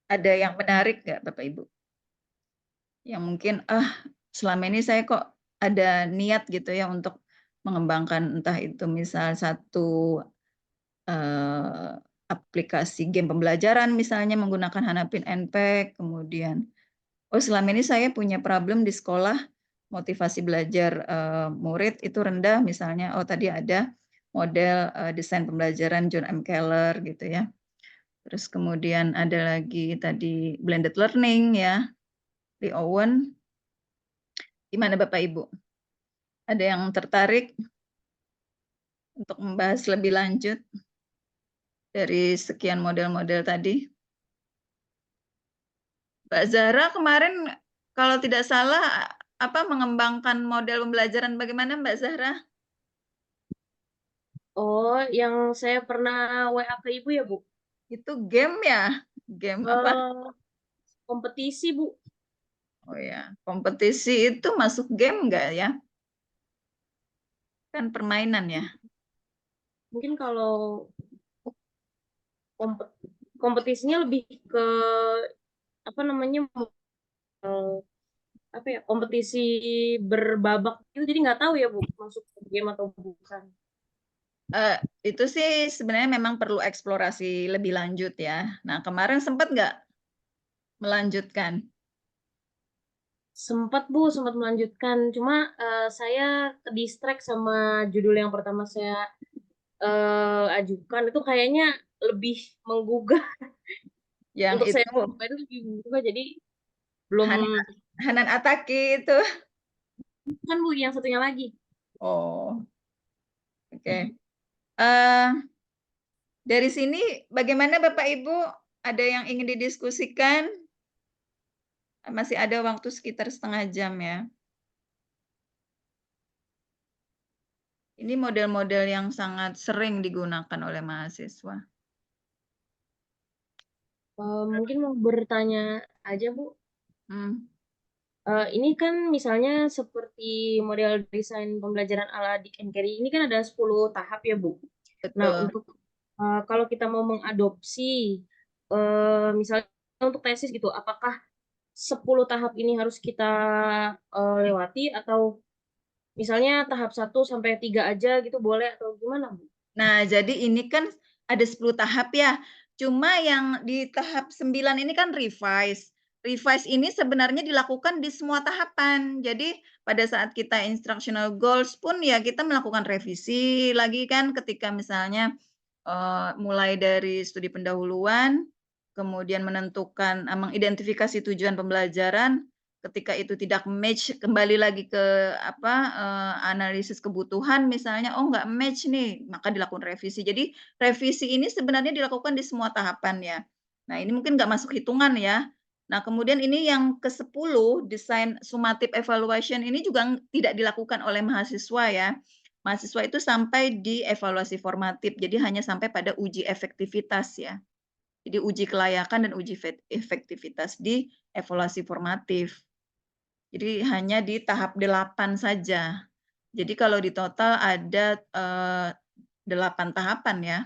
ada yang menarik nggak Bapak Ibu? Yang mungkin, selama ini saya kok ada niat gitu ya untuk mengembangkan entah itu misal satu aplikasi game pembelajaran misalnya menggunakan Hanapin NPEG, kemudian selama ini saya punya problem di sekolah, motivasi belajar murid itu rendah misalnya, tadi ada model desain pembelajaran John M. Keller gitu ya. Terus kemudian ada lagi tadi blended learning ya, Lee Owen. Gimana Bapak Ibu? Ada yang tertarik untuk membahas lebih lanjut dari sekian model-model tadi? Mbak Zahra kemarin kalau tidak salah mengembangkan model pembelajaran bagaimana Mbak Zahra? Oh, yang saya pernah WA ke Ibu ya, Bu? Itu game ya? Game apa? Kompetisi, Bu. Oh ya, kompetisi itu masuk game nggak ya? Kan permainan ya. Mungkin kalau kompetisinya lebih ke apa namanya kompetisi berbabak itu, jadi nggak tahu ya Bu masuk ke game atau bukan. Itu sih sebenarnya memang perlu eksplorasi lebih lanjut ya. Nah kemarin sempat nggak melanjutkan? Sempat Bu, sempat melanjutkan. Cuma saya ke distract sama judul yang pertama saya ajukan, itu kayaknya lebih menggugah. Yang Untuk saya itu coba itu lebih menggugah, jadi belum. Hanan Ataki itu. Kan Bu, yang satunya lagi. Oh, oke. Dari sini bagaimana Bapak Ibu? Ada yang ingin didiskusikan? Masih ada waktu sekitar setengah jam ya. Ini model-model yang sangat sering digunakan oleh mahasiswa. Mungkin mau bertanya aja Bu. Hmm. Ini kan misalnya seperti model desain pembelajaran ala Dick and Carey, ini kan ada 10 tahap ya Bu. Nah, Betul. untuk kalau kita mau mengadopsi misalnya untuk tesis gitu, apakah 10 tahap ini harus kita lewati, atau misalnya tahap 1 sampai 3 aja gitu boleh, atau gimana Bu? Nah, jadi ini kan ada 10 tahap ya. Cuma yang di tahap 9 ini kan revise. Revise ini sebenarnya dilakukan di semua tahapan. Jadi pada saat kita instructional goals pun ya kita melakukan revisi lagi kan ketika misalnya mulai dari studi pendahuluan, kemudian menentukan mengidentifikasi tujuan pembelajaran, ketika itu tidak match kembali lagi ke analisis kebutuhan misalnya, nggak match nih, maka dilakukan revisi. Jadi revisi ini sebenarnya dilakukan di semua tahapan ya. Nah ini mungkin nggak masuk hitungan ya. Nah, kemudian ini yang ke-10, desain summative evaluation ini juga tidak dilakukan oleh mahasiswa ya. Mahasiswa itu sampai di evaluasi formatif, jadi hanya sampai pada uji efektivitas ya. Jadi uji kelayakan dan uji efektivitas di evaluasi formatif. Jadi hanya di tahap 8 saja. Jadi kalau di total ada 8 tahapan ya.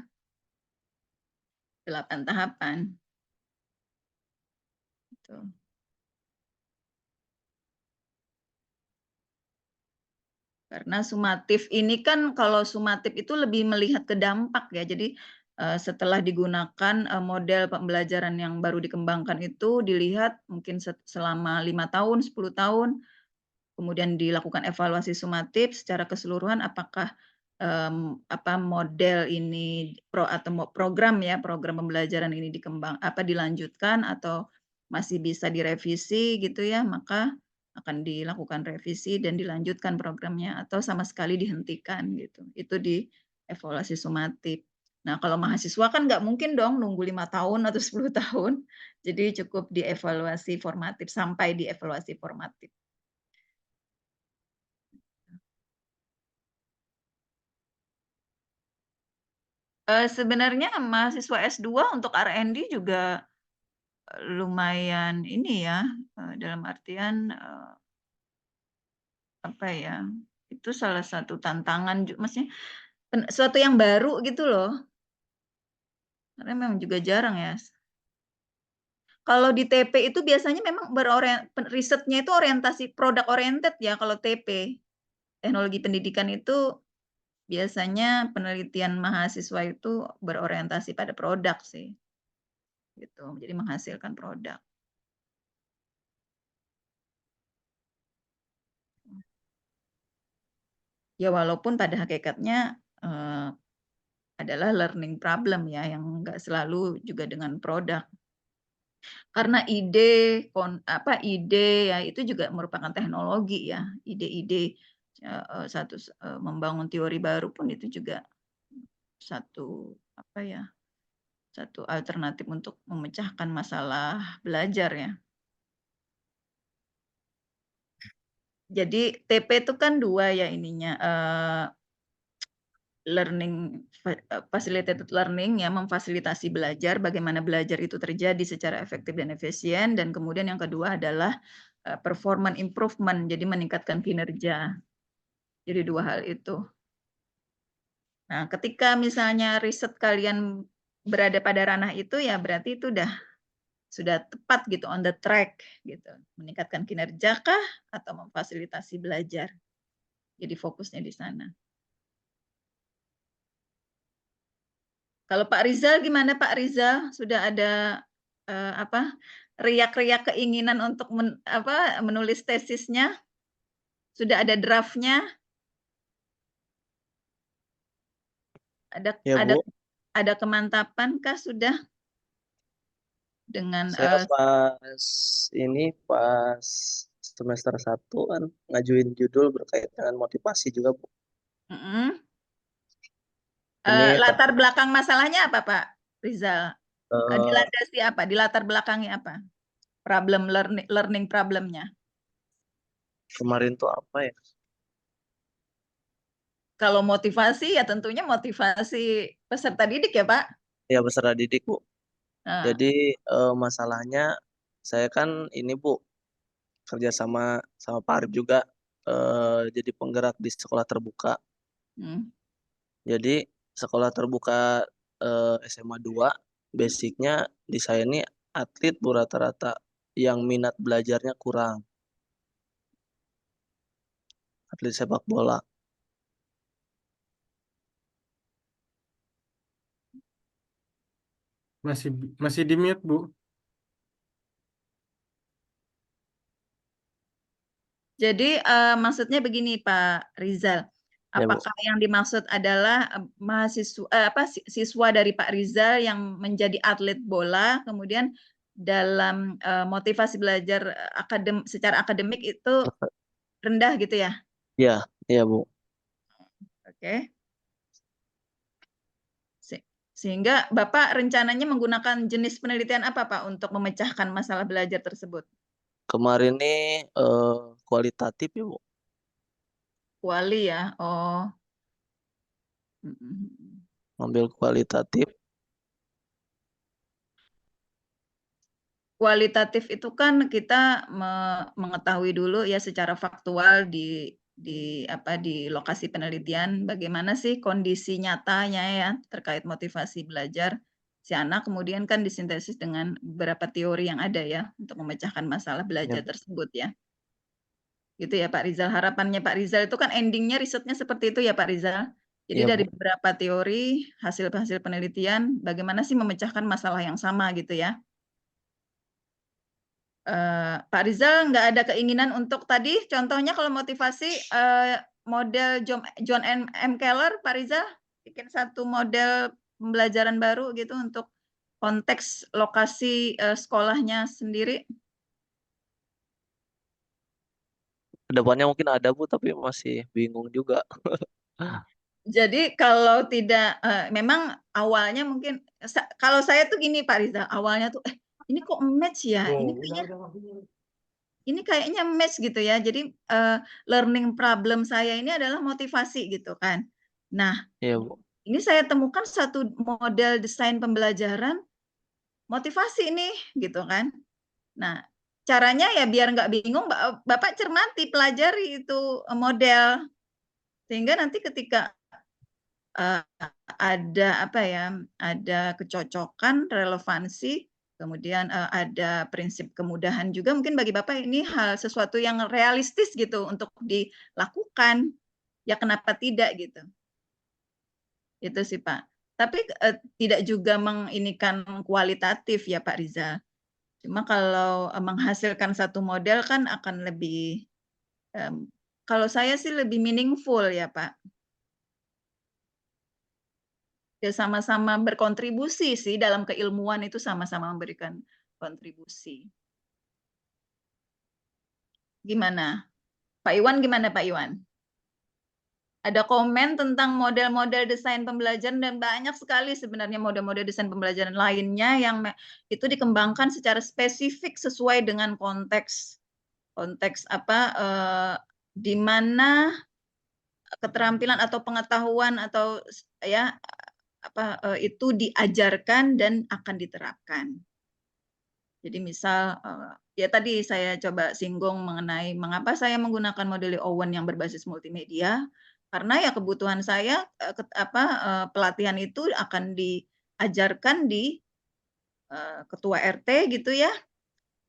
8 tahapan. Gitu. Karena sumatif ini kan kalau sumatif itu lebih melihat ke dampak ya. Jadi setelah digunakan model pembelajaran yang baru dikembangkan itu dilihat mungkin selama 5 tahun, 10 tahun, kemudian dilakukan evaluasi sumatif secara keseluruhan apakah model ini program pembelajaran ini dilanjutkan atau masih bisa direvisi gitu ya, maka akan dilakukan revisi dan dilanjutkan programnya atau sama sekali dihentikan gitu. Itu di evaluasi sumatif. Nah, kalau mahasiswa kan nggak mungkin dong nunggu 5 tahun atau 10 tahun. Jadi cukup dievaluasi formatif sampai dievaluasi formatif. Sebenarnya mahasiswa S2 untuk R&D juga lumayan ini ya, dalam artian apa ya, itu salah satu tantangan maksudnya sesuatu yang baru gitu loh. Karena memang juga jarang ya. Kalau di TP itu biasanya memang risetnya itu orientasi produk oriented ya kalau TP. Teknologi pendidikan itu biasanya penelitian mahasiswa itu berorientasi pada produk sih. Gitu. Jadi menghasilkan produk. Ya walaupun pada hakikatnya adalah learning problem ya yang nggak selalu juga dengan produk. Karena ide ya itu juga merupakan teknologi ya. Ide-ide membangun teori baru pun itu juga satu satu alternatif untuk memecahkan masalah belajar ya. Jadi TP itu kan 2 ya ininya learning facilitated learning ya, memfasilitasi belajar, bagaimana belajar itu terjadi secara efektif dan efisien, dan kemudian yang kedua adalah performance improvement, jadi meningkatkan kinerja. Jadi 2 hal itu. Nah, ketika misalnya riset kalian berada pada ranah itu ya berarti itu sudah tepat gitu, on the track gitu. Meningkatkan kinerja kah atau memfasilitasi belajar. Jadi fokusnya di sana. Kalau Pak Rizal gimana Pak Rizal? Sudah ada riak-riak keinginan untuk menulis tesisnya? Sudah ada draftnya? Ya Bu, Ada kemantapan kah sudah dengan saya pas semester 1 kan ngajuin judul berkaitan dengan motivasi juga Bu. Ini latar belakang masalahnya apa Pak Rizal? Dilandasi apa? Di latar belakangnya apa? Problem learning problemnya. kemarin tuh apa ya? Kalau motivasi ya tentunya motivasi peserta didik ya Pak. Ya peserta didik Bu. Nah, Jadi masalahnya saya kan ini Bu kerja sama Pak Arif juga jadi penggerak di sekolah terbuka. Jadi sekolah terbuka SMA 2 basicnya di saya ini atlet Bu rata-rata yang minat belajarnya kurang. Atlet sepak bola. Masih di mute, Bu. jadi maksudnya begini Pak Rizal, Ya, Bu. apakah yang dimaksud adalah siswa dari Pak Rizal yang menjadi atlet bola, kemudian dalam motivasi belajar secara akademik itu rendah gitu ya? Ya, Bu. Oke. Sehingga Bapak rencananya menggunakan jenis penelitian apa Pak untuk memecahkan masalah belajar tersebut? Kemarin ini kualitatif ya Bu. Kuali ya, oh. Ambil kualitatif. Kualitatif itu kan kita mengetahui dulu ya secara faktual di lokasi penelitian bagaimana sih kondisi nyatanya ya terkait motivasi belajar si anak, kemudian kan disintesis dengan beberapa teori yang ada ya untuk memecahkan masalah belajar tersebut ya. Gitu ya Pak Rizal. Harapannya Pak Rizal itu kan endingnya risetnya seperti itu ya Pak Rizal. Jadi Iya, dari Bu. beberapa teori, hasil-hasil penelitian, bagaimana sih memecahkan masalah yang sama gitu ya. Pak Rizal nggak ada keinginan untuk tadi contohnya kalau motivasi model John M. Keller, Pak Rizal bikin satu model pembelajaran baru gitu untuk konteks lokasi sekolahnya sendiri. Kedepannya mungkin ada Bu, tapi masih bingung juga. Jadi kalau tidak, memang awalnya mungkin kalau saya tuh gini Pak Rizal, awalnya tuh ini kok match ya, ini kayaknya match gitu ya. Jadi learning problem saya ini adalah motivasi gitu kan. Nah, Iya Bu. ini saya temukan satu model desain pembelajaran motivasi nih gitu kan. Nah, caranya ya biar nggak bingung, Bapak cermati, pelajari itu model sehingga nanti ketika ada apa ya, ada kecocokan, relevansi, kemudian ada prinsip kemudahan juga mungkin bagi Bapak ini hal sesuatu yang realistis gitu untuk dilakukan. Ya kenapa tidak gitu. Itu sih Pak. Tapi tidak juga menginikan kualitatif ya Pak Rizal. Cuma kalau menghasilkan satu model kan akan lebih, kalau saya sih lebih meaningful ya Pak. Ya sama-sama berkontribusi sih dalam keilmuan itu sama-sama memberikan kontribusi. Gimana? Pak Iwan gimana Pak Iwan? Ada komen tentang model-model desain pembelajaran dan banyak sekali sebenarnya model-model desain pembelajaran lainnya yang itu dikembangkan secara spesifik sesuai dengan konteks di mana keterampilan atau pengetahuan atau ya itu diajarkan dan akan diterapkan. Jadi misal ya tadi saya coba singgung mengenai mengapa saya menggunakan model Owen yang berbasis multimedia, karena ya kebutuhan saya pelatihan itu akan diajarkan di ketua RT gitu ya.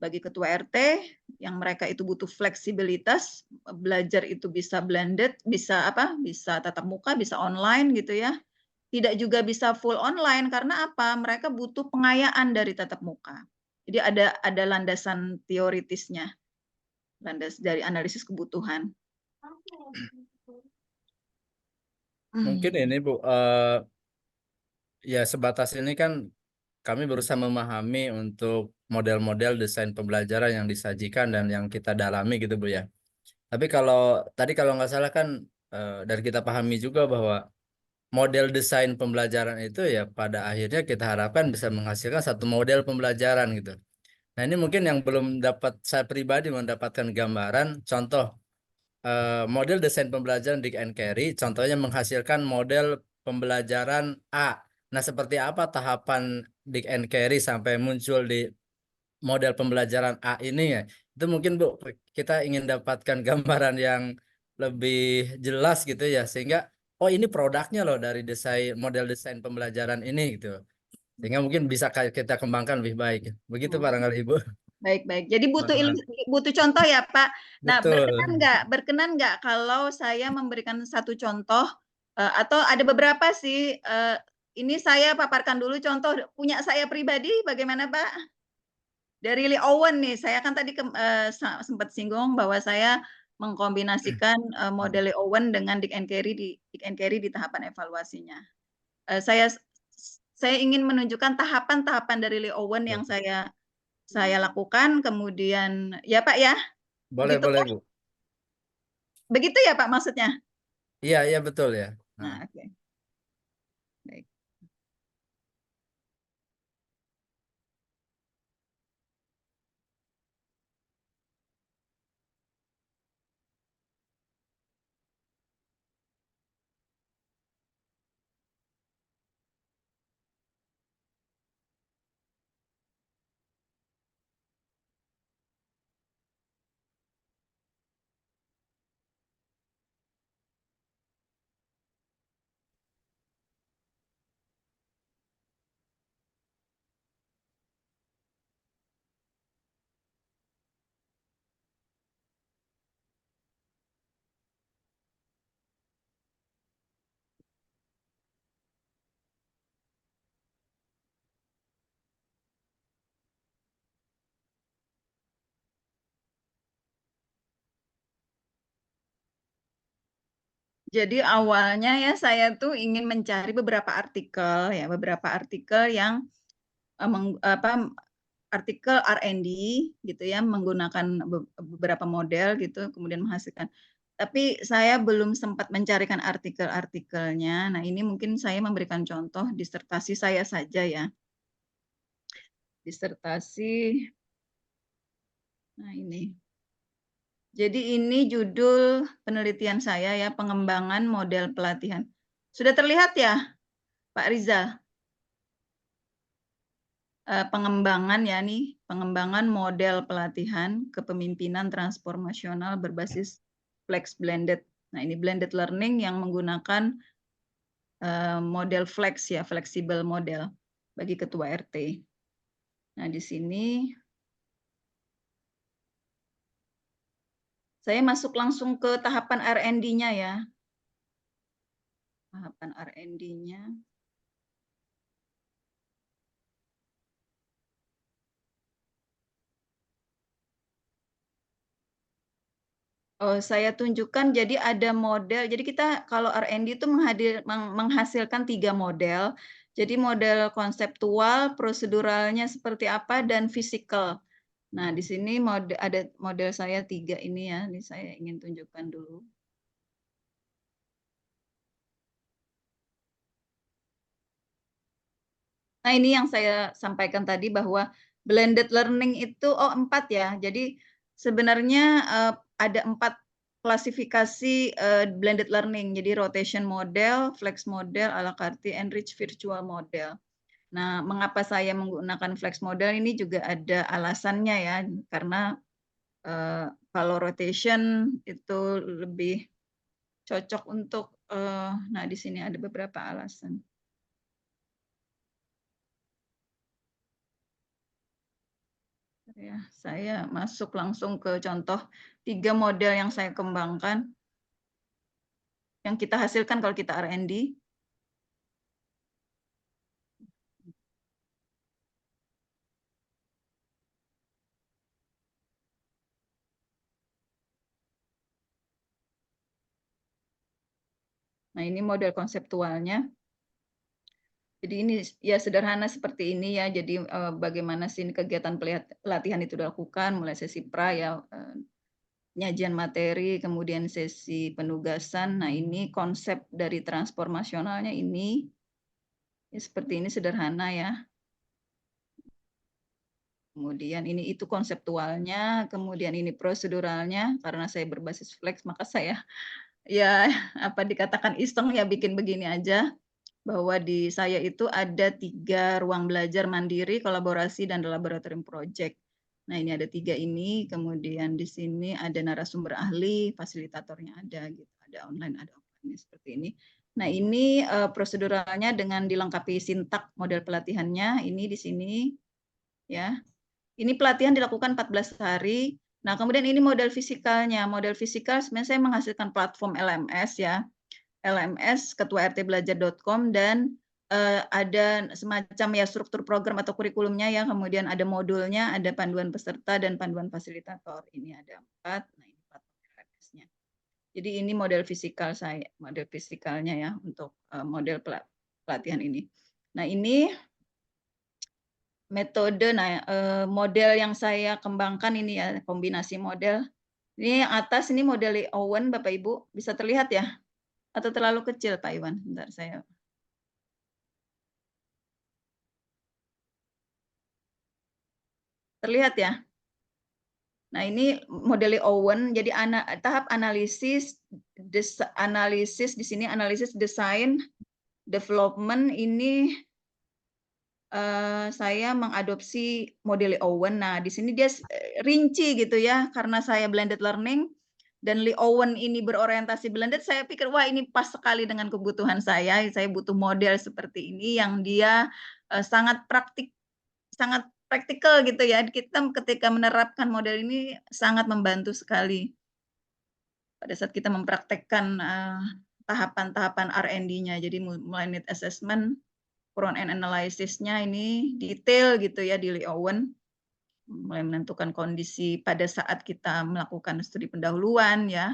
Bagi ketua RT yang mereka itu butuh fleksibilitas, belajar itu bisa blended, bisa tatap muka, bisa online gitu ya. Tidak juga bisa full online karena apa? Mereka butuh pengayaan dari tatap muka. Jadi ada landasan teoritisnya, landas dari analisis kebutuhan. Mungkin ini Bu, ya sebatas ini kan kami berusaha memahami untuk model-model desain pembelajaran yang disajikan dan yang kita dalami gitu Bu ya. Tapi tadi kalau nggak salah kan dan kita pahami juga bahwa model desain pembelajaran itu ya pada akhirnya kita harapkan bisa menghasilkan satu model pembelajaran gitu. Nah ini mungkin yang belum dapat saya pribadi mendapatkan gambaran contoh model desain pembelajaran Dick and Carey, contohnya menghasilkan model pembelajaran A. Nah seperti apa tahapan Dick and Carey sampai muncul di model pembelajaran A ini ya? Itu mungkin Bu kita ingin dapatkan gambaran yang lebih jelas gitu ya sehingga oh ini produknya loh dari model desain pembelajaran ini gitu. Sehingga mungkin bisa kita kembangkan lebih baik. Begitu barangkali Ibu. Baik-baik. Jadi Nah, butuh contoh ya Pak. Nah, betul. berkenan nggak kalau saya memberikan satu contoh atau ada beberapa sih. Ini saya paparkan dulu contoh punya saya pribadi, bagaimana Pak? Dari Lee Owen nih, saya kan tadi sempat singgung bahwa saya mengkombinasikan model Lee Owen dengan Dick and Carey di tahapan evaluasinya. Saya ingin menunjukkan tahapan-tahapan dari Lee Owen yang saya lakukan, kemudian ya Pak ya, Boleh, begitu boleh ya? Bu. Begitu ya Pak maksudnya? Iya, iya betul ya. Nah, Nah. oke. Baik. Jadi awalnya ya saya tuh ingin mencari beberapa artikel yang artikel R&D gitu ya, menggunakan beberapa model gitu, kemudian menghasilkan. Tapi saya belum sempat mencarikan artikel-artikelnya. Nah, ini mungkin saya memberikan contoh disertasi saya saja ya. Disertasi. Nah, ini. Jadi ini judul penelitian saya ya, pengembangan model pelatihan. Sudah terlihat ya, Pak Rizal? Pengembangan ya nih, pengembangan model pelatihan kepemimpinan transformasional berbasis flex blended. Nah, ini blended learning yang menggunakan model flex ya, fleksibel model bagi ketua RT. Nah, di sini saya masuk langsung ke tahapan R&D-nya ya. Tahapan R&D-nya. Oh, saya tunjukkan jadi ada model. Jadi kita kalau R&D itu menghasilkan 3 model. Jadi model konseptual, proseduralnya seperti apa, dan fisikal. Nah, di sini ada model saya 3 ini ya. Ini saya ingin tunjukkan dulu. Nah, ini yang saya sampaikan tadi bahwa blended learning itu 4 ya. Jadi sebenarnya ada 4 klasifikasi blended learning. Jadi rotation model, flex model, à la carte, enrich virtual model. Nah, mengapa saya menggunakan flex model ini juga ada alasannya ya, karena kalau rotation itu lebih cocok untuk nah di sini ada beberapa alasan. Ya, saya masuk langsung ke contoh 3 model yang saya kembangkan, yang kita hasilkan kalau kita R&D. Nah, ini model konseptualnya. Jadi ini ya sederhana seperti ini ya. Jadi bagaimana sih kegiatan pelatihan itu dilakukan, mulai sesi pra ya, penyajian materi, kemudian sesi penugasan. Nah, ini konsep dari transformasionalnya ini ya, seperti ini sederhana ya. Kemudian ini itu konseptualnya, kemudian ini proseduralnya. Karena saya berbasis flex, maka saya ya apa dikatakan iseng ya bikin begini aja. Bahwa di saya itu ada 3 ruang belajar mandiri, kolaborasi, dan laboratorium project. Nah, ini ada 3 ini, kemudian di sini ada narasumber ahli, fasilitatornya ada, gitu. Ada online, ada offline, seperti ini. Nah, ini proseduralnya dengan dilengkapi sintak model pelatihannya, ini di sini, ya. Ini pelatihan dilakukan 14 hari. Nah, kemudian ini model fisikalnya. Model fisikal sebenarnya saya menghasilkan platform LMS ya. LMS ketuartbelajar.com dan ada semacam ya struktur program atau kurikulumnya ya, kemudian ada modulnya, ada panduan peserta dan panduan fasilitator. Ini ada 4. Nah, ini platform LMS-nya. Jadi ini model fisikal saya, model fisikalnya ya untuk model pelatihan ini. Nah, ini metode model yang saya kembangkan ini ya, kombinasi model. Ini yang atas ini model Lee Owen Bapak Ibu, bisa terlihat ya? Atau terlalu kecil Pak Iwan? Bentar saya. Terlihat ya? Nah, ini model Owen. Jadi tahap analisis di sini analisis desain development ini saya mengadopsi model Owen. Nah, di sini dia rinci gitu ya, karena saya blended learning dan Lee Owen ini berorientasi blended, saya pikir wah ini pas sekali dengan kebutuhan saya. Saya butuh model seperti ini yang dia sangat praktikal gitu ya. Kita ketika menerapkan model ini sangat membantu sekali pada saat kita mempraktekkan tahapan-tahapan R&D-nya. Jadi mulai need assessment, front end analysis-nya ini detail gitu ya di Lee Owen, mulai menentukan kondisi pada saat kita melakukan studi pendahuluan ya,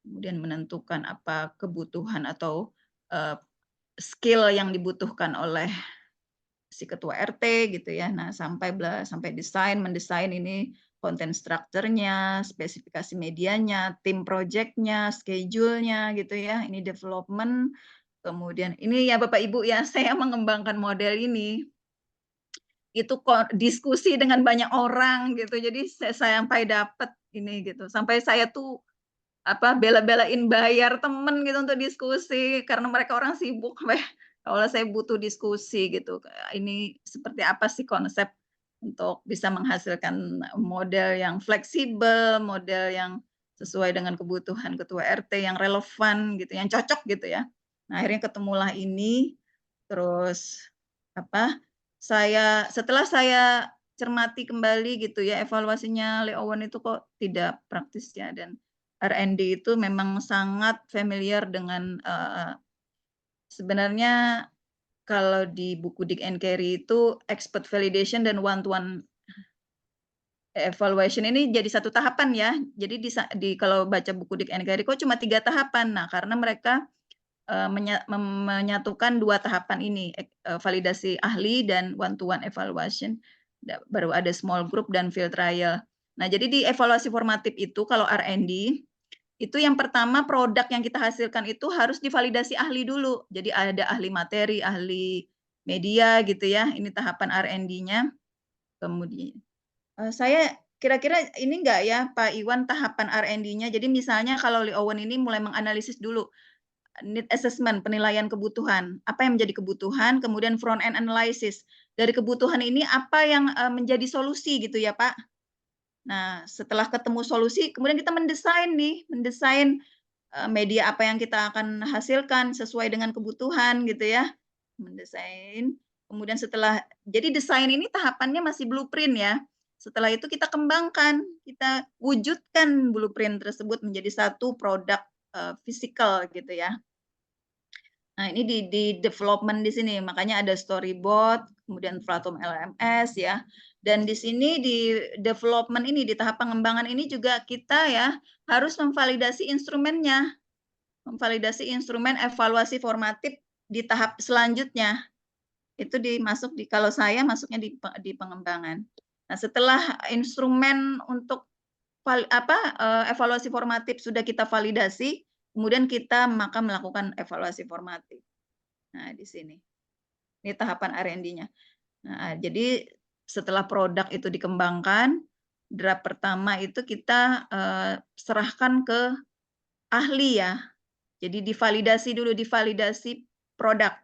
kemudian menentukan apa kebutuhan atau skill yang dibutuhkan oleh si ketua RT gitu ya. Nah, sampai mendesain ini konten strukturnya, spesifikasi medianya, tim projectnya, schedule-nya gitu ya. Ini development, kemudian ini ya Bapak Ibu ya, saya mengembangkan model ini itu diskusi dengan banyak orang gitu. Jadi saya sampai dapat ini gitu. Sampai saya tuh bela-belain bayar temen gitu untuk diskusi karena mereka orang sibuk. Kalau saya butuh diskusi gitu. Ini seperti apa sih konsep untuk bisa menghasilkan model yang fleksibel, model yang sesuai dengan kebutuhan ketua RT yang relevan gitu, yang cocok gitu ya. Nah, akhirnya ketemulah ini, terus setelah saya cermati kembali gitu ya, evaluasinya Lee Owen itu kok tidak praktis ya, dan R&D itu memang sangat familiar dengan sebenarnya kalau di buku Dick and Carey itu expert validation dan one-to-one evaluation ini jadi satu tahapan ya. Jadi kalau baca buku Dick and Carey kok cuma 3 tahapan. Nah, karena mereka menyatukan 2 tahapan ini, validasi ahli dan one-to-one evaluation. Baru ada small group dan field trial. Nah, jadi di evaluasi formatif itu kalau R&D itu yang pertama produk yang kita hasilkan itu harus divalidasi ahli dulu. Jadi ada ahli materi, ahli media gitu ya. Ini tahapan R&D-nya. Kemudian saya kira-kira ini enggak ya Pak Iwan tahapan R&D-nya. Jadi misalnya kalau Lee Owen ini mulai menganalisis dulu need assessment, penilaian kebutuhan. Apa yang menjadi kebutuhan, kemudian front end analysis. Dari kebutuhan ini apa yang menjadi solusi gitu ya Pak. Nah, setelah ketemu solusi, kemudian kita mendesain media apa yang kita akan hasilkan sesuai dengan kebutuhan gitu ya. Mendesain. Kemudian jadi desain ini tahapannya masih blueprint ya. Setelah itu kita kembangkan, kita wujudkan blueprint tersebut menjadi satu produk physical gitu ya. Nah, ini di development di sini, makanya ada storyboard, kemudian platform LMS ya. Dan di sini di development ini, di tahap pengembangan ini juga kita ya harus memvalidasi instrumennya. Memvalidasi instrumen evaluasi formatif di tahap selanjutnya. Itu kalau saya masuknya di pengembangan. Nah, setelah instrumen untuk evaluasi formatif sudah kita validasi, kemudian kita melakukan evaluasi formatif. Nah, di sini. Ini tahapan R&D-nya. Nah, jadi setelah produk itu dikembangkan, draft pertama itu kita serahkan ke ahli ya. Jadi divalidasi dulu, divalidasi produk.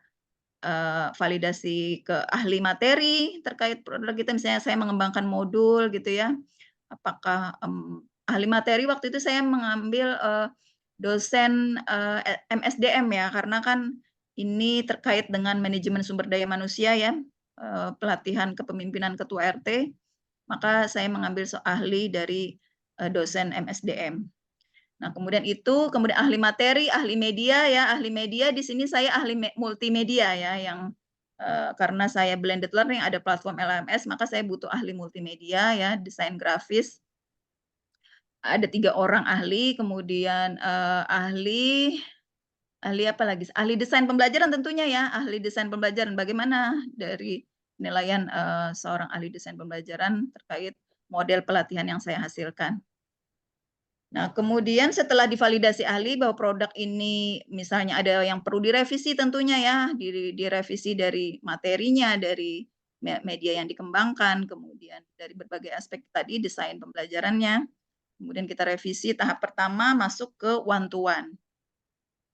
Validasi ke ahli materi terkait produk kita, misalnya saya mengembangkan modul gitu ya. Apakah ahli materi waktu itu saya mengambil dosen MSDM ya, karena kan ini terkait dengan manajemen sumber daya manusia ya, pelatihan kepemimpinan ketua RT, maka saya mengambil ahli dari dosen MSDM. Nah, kemudian ahli materi, ahli media ya, ahli media di sini saya ahli multimedia ya, yang karena saya blended learning ada platform LMS, maka saya butuh ahli multimedia ya, desain grafis. Ada 3 orang ahli, kemudian ahli apa lagi? Ahli desain pembelajaran tentunya ya, ahli desain pembelajaran. Bagaimana dari penilaian seorang ahli desain pembelajaran terkait model pelatihan yang saya hasilkan. Nah, kemudian setelah divalidasi ahli bahwa produk ini misalnya ada yang perlu direvisi tentunya ya, direvisi dari materinya, dari media yang dikembangkan, kemudian dari berbagai aspek tadi, desain pembelajarannya. Kemudian kita revisi tahap pertama masuk ke one-to-one.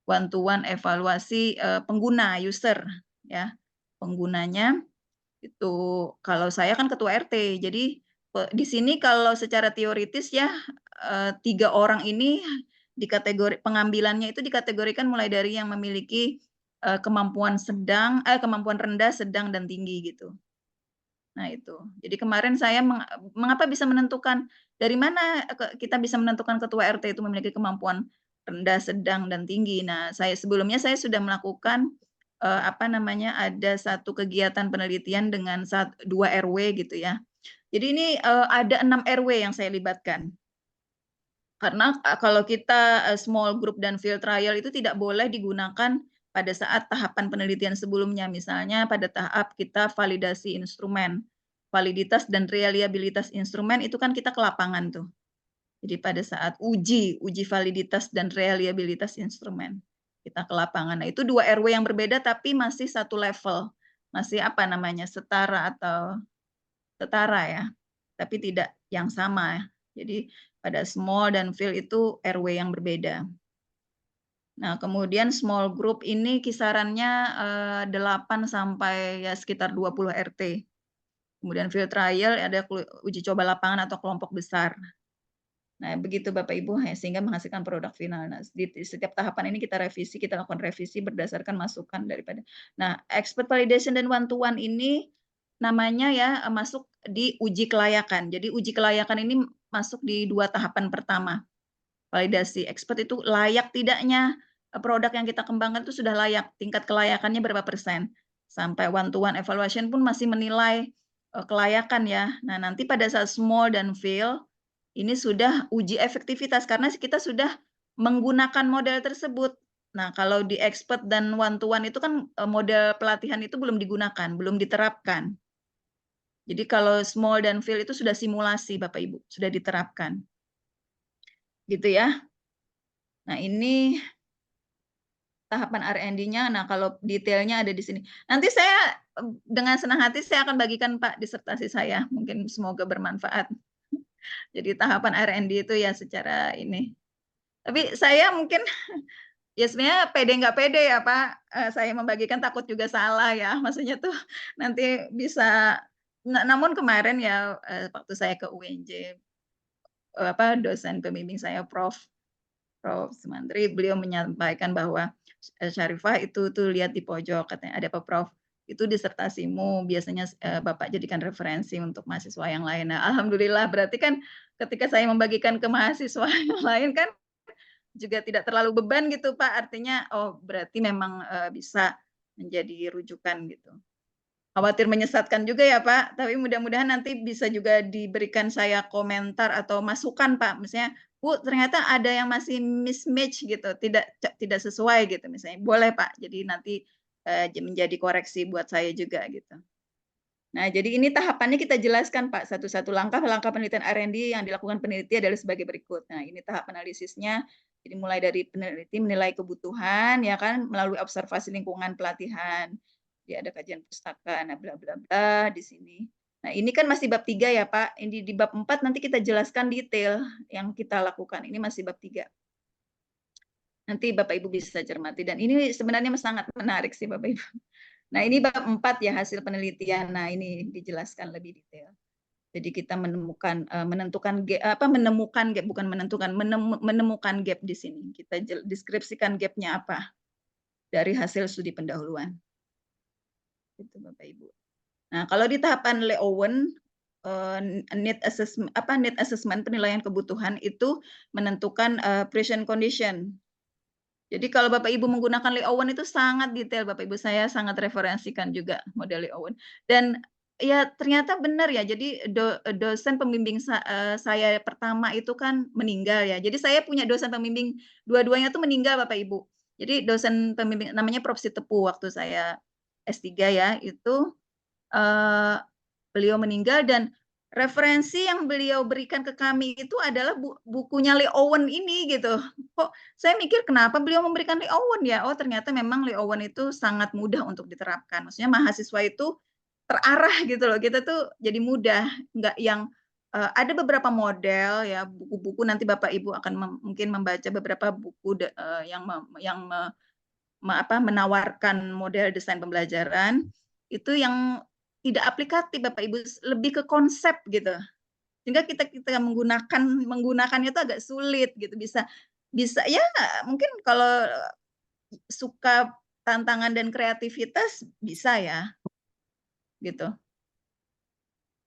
One-to-one evaluasi pengguna, user ya. Penggunanya itu kalau saya kan ketua RT, jadi di sini kalau secara teoritis ya 3 orang ini di kategori pengambilannya itu dikategorikan mulai dari yang memiliki kemampuan rendah, sedang dan tinggi gitu. Nah, itu. Jadi kemarin saya mengapa bisa menentukan dari mana kita bisa menentukan ketua RT itu memiliki kemampuan rendah, sedang dan tinggi. Nah, sebelumnya saya sudah melakukan ada satu kegiatan penelitian dengan 2 RW gitu ya. Jadi ini ada 6 RW yang saya libatkan. Karena kalau kita small group dan field trial itu tidak boleh digunakan pada saat tahapan penelitian sebelumnya. Misalnya pada tahap kita validasi instrumen, validitas dan reliabilitas instrumen itu kan kita ke lapangan tuh. Jadi pada saat uji validitas dan reliabilitas instrumen, kita ke lapangan. Nah, itu 2 RW yang berbeda tapi masih satu level. Masih apa namanya, setara ya, tapi tidak yang sama. Jadi pada small dan field itu RW yang berbeda. Nah, kemudian small group ini kisarannya 8 sampai ya sekitar 20 RT. Kemudian field trial ada uji coba lapangan atau kelompok besar. Nah, begitu Bapak Ibu, sehingga menghasilkan produk final. Nah, di setiap tahapan ini kita lakukan revisi berdasarkan masukan daripada. Nah, expert validation dan one-to-one ini namanya ya masuk di uji kelayakan. Jadi uji kelayakan ini masuk di 2 tahapan pertama. Validasi expert itu layak tidaknya produk yang kita kembangkan itu sudah layak, tingkat kelayakannya berapa persen. Sampai one-to-one evaluation pun masih menilai kelayakan ya. Nah, nanti pada saat small dan field ini sudah uji efektivitas karena kita sudah menggunakan model tersebut. Nah, kalau di expert dan one-to-one itu kan model pelatihan itu belum digunakan, belum diterapkan. Jadi kalau small dan field itu sudah simulasi Bapak Ibu, sudah diterapkan. Gitu ya. Nah, ini tahapan R&D-nya. Nah, kalau detailnya ada di sini. Nanti saya dengan senang hati saya akan bagikan Pak disertasi saya. Mungkin semoga bermanfaat. Jadi tahapan R&D itu ya secara ini. Tapi saya mungkin ya sebenarnya pede nggak pede ya Pak. Saya membagikan takut juga salah ya. Maksudnya tuh nanti bisa. Namun kemarin ya waktu saya ke UNJ, dosen pembimbing saya Prof. Sumantri, beliau menyampaikan bahwa Syarifah itu tuh lihat di pojok katanya ada apa Prof, itu disertasimu biasanya Bapak jadikan referensi untuk mahasiswa yang lain. Nah, alhamdulillah berarti kan ketika saya membagikan ke mahasiswa yang lain kan juga tidak terlalu beban gitu Pak. Artinya oh berarti memang bisa menjadi rujukan gitu. Khawatir menyesatkan juga ya Pak, tapi mudah-mudahan nanti bisa juga diberikan saya komentar atau masukan Pak. Misalnya, Bu, ternyata ada yang masih mismatch gitu, tidak sesuai gitu misalnya. Boleh Pak, jadi nanti menjadi koreksi buat saya juga gitu. Nah, jadi ini tahapannya kita jelaskan Pak, satu-satu langkah penelitian R&D yang dilakukan peneliti adalah sebagai berikut. Nah, ini tahap analisisnya. Jadi mulai dari peneliti menilai kebutuhan, ya kan, melalui observasi lingkungan pelatihan. Dia ada kajian pustaka, nah bla bla bla di sini. Nah, ini kan masih bab 3 ya, Pak. Ini di bab 4 nanti kita jelaskan detail yang kita lakukan. Ini masih bab 3. Nanti Bapak Ibu bisa cermati dan ini sebenarnya sangat menarik sih Bapak Ibu. Nah, ini bab 4 ya hasil penelitian. Nah, ini dijelaskan lebih detail. Jadi kita menemukan gap di sini. Kita deskripsikan gapnya apa dari hasil studi pendahuluan. Itu Bapak Ibu. Nah, kalau di tahapan Lee-Owen need assessment penilaian kebutuhan itu menentukan present condition. Jadi kalau Bapak Ibu menggunakan Lee-Owen itu sangat detail Bapak Ibu, saya sangat referensikan juga model Lee-Owen. Dan ya ternyata benar ya. Jadi dosen pembimbing saya pertama itu kan meninggal ya. Jadi saya punya dosen pembimbing dua-duanya tuh meninggal Bapak Ibu. Jadi dosen pembimbing namanya Prof. Sitepu waktu saya S3 ya, itu beliau meninggal dan referensi yang beliau berikan ke kami itu adalah bukunya Lee-Owen ini gitu. Kok saya mikir kenapa beliau memberikan Lee-Owen ya? Oh, ternyata memang Lee-Owen itu sangat mudah untuk diterapkan. Maksudnya mahasiswa itu terarah gitu loh. Kita tuh jadi mudah, nggak yang ada beberapa model ya, buku-buku nanti Bapak Ibu akan mungkin membaca beberapa buku yang menawarkan model desain pembelajaran itu yang tidak aplikatif Bapak Ibu, lebih ke konsep gitu. Sehingga kita menggunakannya itu agak sulit gitu. Bisa ya mungkin kalau suka tantangan dan kreativitas bisa ya. Gitu.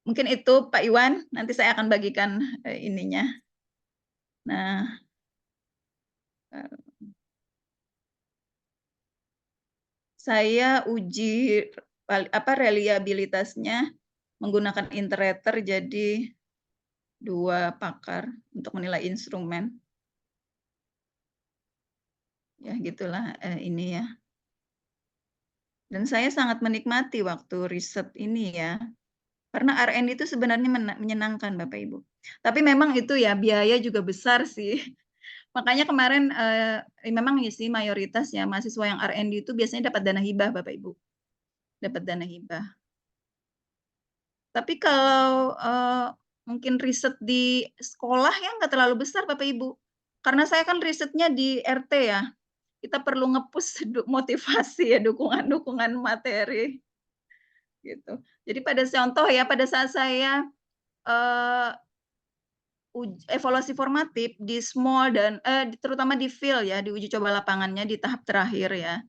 Mungkin itu Pak Iwan, nanti saya akan bagikan ininya. Nah, saya uji reliabilitasnya menggunakan Interpreter jadi 2 pakar untuk menilai instrumen. Ya gitulah ini ya. Dan saya sangat menikmati waktu riset ini ya. Karena R&D itu sebenarnya menyenangkan Bapak Ibu. Tapi memang itu ya biaya juga besar sih. Makanya kemarin memang sih mayoritas ya mahasiswa yang R&D itu biasanya dapat dana hibah Bapak Ibu. Dapat dana hibah. Tapi kalau mungkin riset di sekolah ya nggak terlalu besar Bapak Ibu. Karena saya kan risetnya di RT ya. Kita perlu nge-push motivasi ya, dukungan materi. Gitu. Jadi pada contoh ya, pada saat saya evaluasi formatif di small dan terutama di field ya, di uji coba lapangannya di tahap terakhir ya,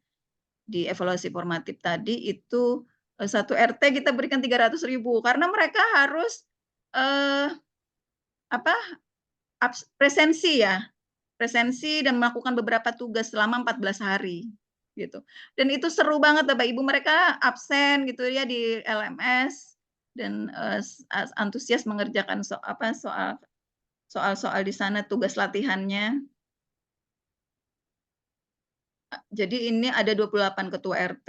di evaluasi formatif tadi itu satu RT kita berikan 300.000 karena mereka harus presensi ya, presensi dan melakukan beberapa tugas selama 14 hari gitu. Dan itu seru banget Bapak Ibu, mereka absen gitu ya di LMS dan antusias mengerjakan soal-soal di sana, tugas latihannya. Jadi ini ada 28 ketua RT.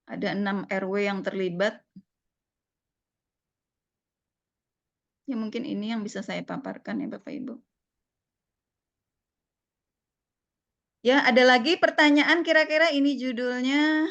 Ada 6 RW yang terlibat. Ya mungkin ini yang bisa saya paparkan ya Bapak Ibu. Ya, ada lagi pertanyaan kira-kira ini judulnya.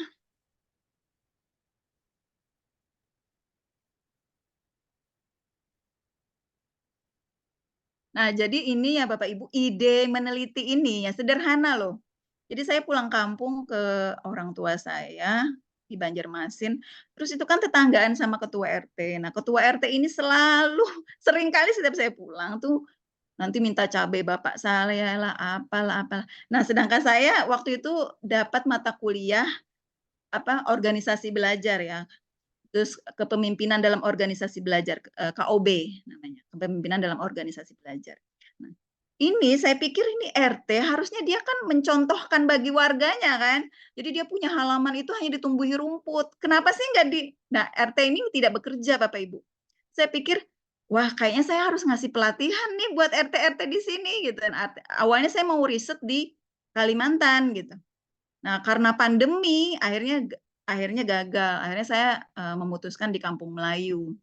Nah, jadi ini ya Bapak Ibu, ide meneliti ini ya sederhana loh. Jadi saya pulang kampung ke orang tua saya di Banjarmasin, terus itu kan tetanggaan sama ketua RT. Nah, ketua RT ini selalu seringkali setiap saya pulang tuh nanti minta cabai bapak saya lah, apalah. Nah, sedangkan saya waktu itu dapat mata kuliah organisasi belajar ya. Terus kepemimpinan dalam organisasi belajar, KOB namanya, kepemimpinan dalam organisasi belajar. Nah, ini saya pikir ini RT harusnya dia kan mencontohkan bagi warganya kan. Jadi dia punya halaman itu hanya ditumbuhi rumput. Kenapa sih nggak Nah, RT ini tidak bekerja Bapak Ibu. Saya pikir, wah kayaknya saya harus ngasih pelatihan nih buat RT-RT di sini gitu. Awalnya saya mau riset di Kalimantan gitu. Nah, karena pandemi akhirnya gagal. Akhirnya saya memutuskan di Kampung Melayu.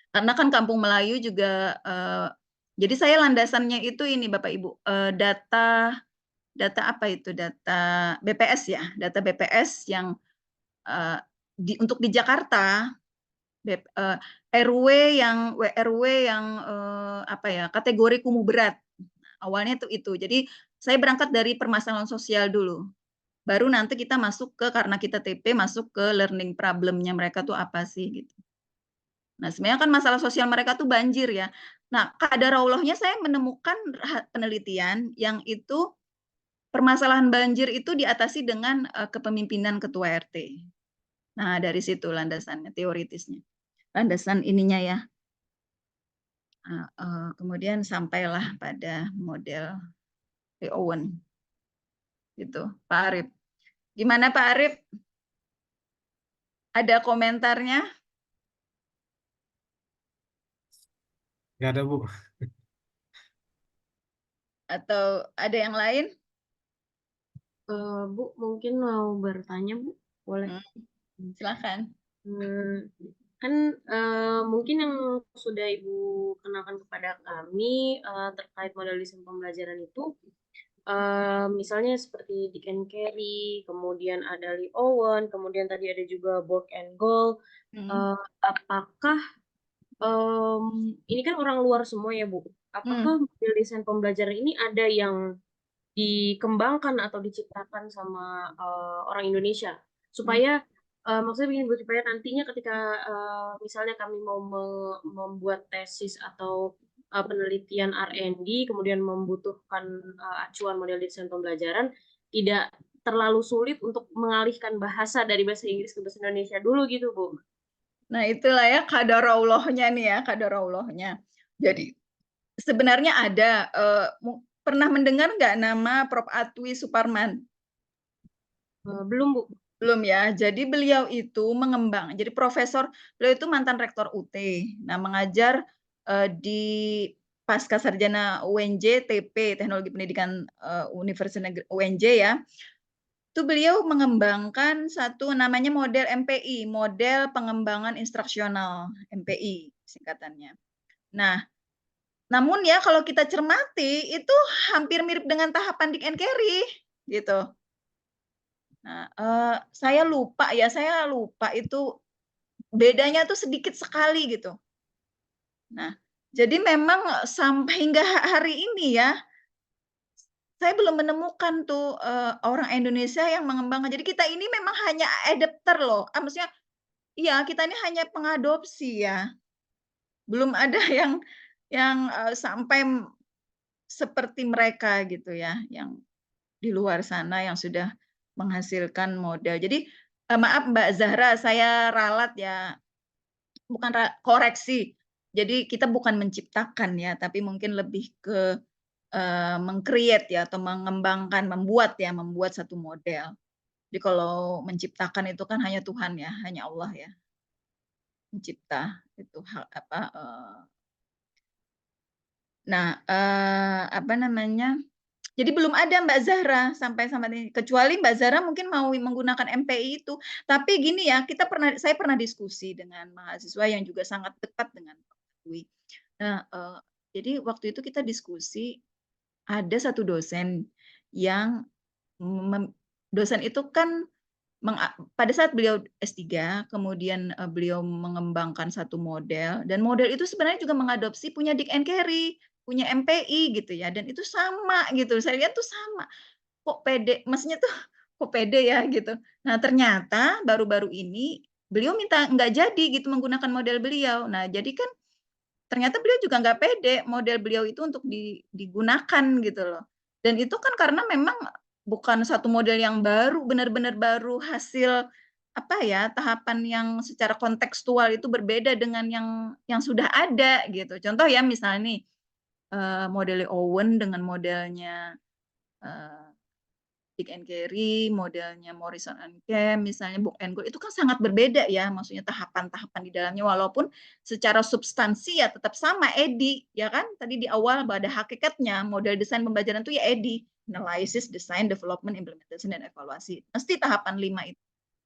Karena kan Kampung Melayu juga jadi saya landasannya itu ini Bapak Ibu, data apa itu? Data BPS ya, data BPS yang untuk di Jakarta RW yang kategori kumuh berat. Awalnya itu. Jadi saya berangkat dari permasalahan sosial dulu. Baru nanti kita masuk karena kita TP masuk ke learning problemnya mereka tuh apa sih gitu. Nah, sebenarnya kan masalah sosial mereka tuh banjir ya. Nah, qadaraullahnya saya menemukan penelitian yang itu permasalahan banjir itu diatasi dengan kepemimpinan ketua RT. Nah, dari situ landasannya, teoritisnya. Landasan ininya ya. Kemudian sampailah pada model Owen. Gitu, Pak Arif. Gimana Pak Arif? Ada komentarnya? Nggak ada, Bu. Atau ada yang lain? Bu, mungkin mau bertanya, Bu? Boleh? Silakan. Kan mungkin yang sudah Ibu kenalkan kepada kami terkait model desain pembelajaran itu, misalnya seperti Dick and Carey, kemudian ada Lee Owen, kemudian tadi ada juga Borg and Goal. Apakah ini kan orang luar semua ya Bu? Apakah model desain pembelajaran ini ada yang dikembangkan atau diciptakan sama orang Indonesia supaya maksudnya begini Bu, supaya nantinya ketika misalnya kami mau membuat tesis atau penelitian R&D kemudian membutuhkan acuan model desain pembelajaran tidak terlalu sulit untuk mengalihkan bahasa dari bahasa Inggris ke bahasa Indonesia dulu gitu Bu. Nah, itulah ya qadaraullahnya nih ya, qadaraullahnya. Jadi sebenarnya ada pernah mendengar nggak nama Prof. Atwi Suparman? Belum Bu. Belum ya. Jadi beliau itu jadi beliau itu mantan rektor UT. Nah, mengajar di pasca sarjana UNJ TP, Teknologi Pendidikan Universitas Negeri UNJ ya. Itu beliau mengembangkan satu namanya model MPI, model pengembangan instruksional, MPI singkatannya. Nah, namun ya kalau kita cermati itu hampir mirip dengan tahapan Dick and Carey gitu. Nah, saya lupa itu bedanya tuh sedikit sekali gitu. Nah, jadi memang sampai hingga hari ini ya, saya belum menemukan tuh orang Indonesia yang mengembangkan. Jadi kita ini memang hanya adapter loh. Maksudnya, iya kita ini hanya pengadopsi ya. Belum ada yang sampai seperti mereka gitu ya, yang di luar sana yang sudah menghasilkan model. Jadi maaf Mbak Zahra, saya ralat ya, bukan koreksi. Jadi kita bukan menciptakan ya, tapi mungkin lebih ke meng-create ya atau mengembangkan, membuat satu model. Jadi kalau menciptakan itu kan hanya Tuhan ya, hanya Allah ya. Mencipta itu apa namanya? Jadi belum ada Mbak Zahra sampai ini. Kecuali Mbak Zahra mungkin mau menggunakan MPI itu. Tapi gini ya, saya pernah diskusi dengan mahasiswa yang juga sangat dekat dengan Pak Dwi. Nah, jadi waktu itu kita diskusi, ada satu dosen yang dosen itu kan pada saat beliau S3, kemudian beliau mengembangkan satu model, dan model itu sebenarnya juga mengadopsi punya Dick and Carey, punya MPI gitu ya, dan itu sama gitu. Saya lihat tuh sama. Kok pede, maksudnya tuh kok pede ya gitu. Nah, ternyata baru-baru ini beliau minta nggak jadi gitu menggunakan model beliau. Nah, jadi kan ternyata beliau juga nggak pede model beliau itu untuk digunakan gitu loh. Dan itu kan karena memang bukan satu model yang baru, benar-benar baru hasil tahapan yang secara kontekstual itu berbeda dengan yang sudah ada gitu. Contoh ya misalnya nih modelnya Owen dengan modelnya Dick and Carey, modelnya Morrison and Kemp, misalnya Book and Gold, itu kan sangat berbeda ya, maksudnya tahapan-tahapan di dalamnya, walaupun secara substansi ya tetap sama, EDI, ya kan? Tadi di awal pada hakikatnya model desain pembelajaran itu ya EDI, Analysis, Design, Development, Implementation, dan Evaluasi. Mesti tahapan 5 itu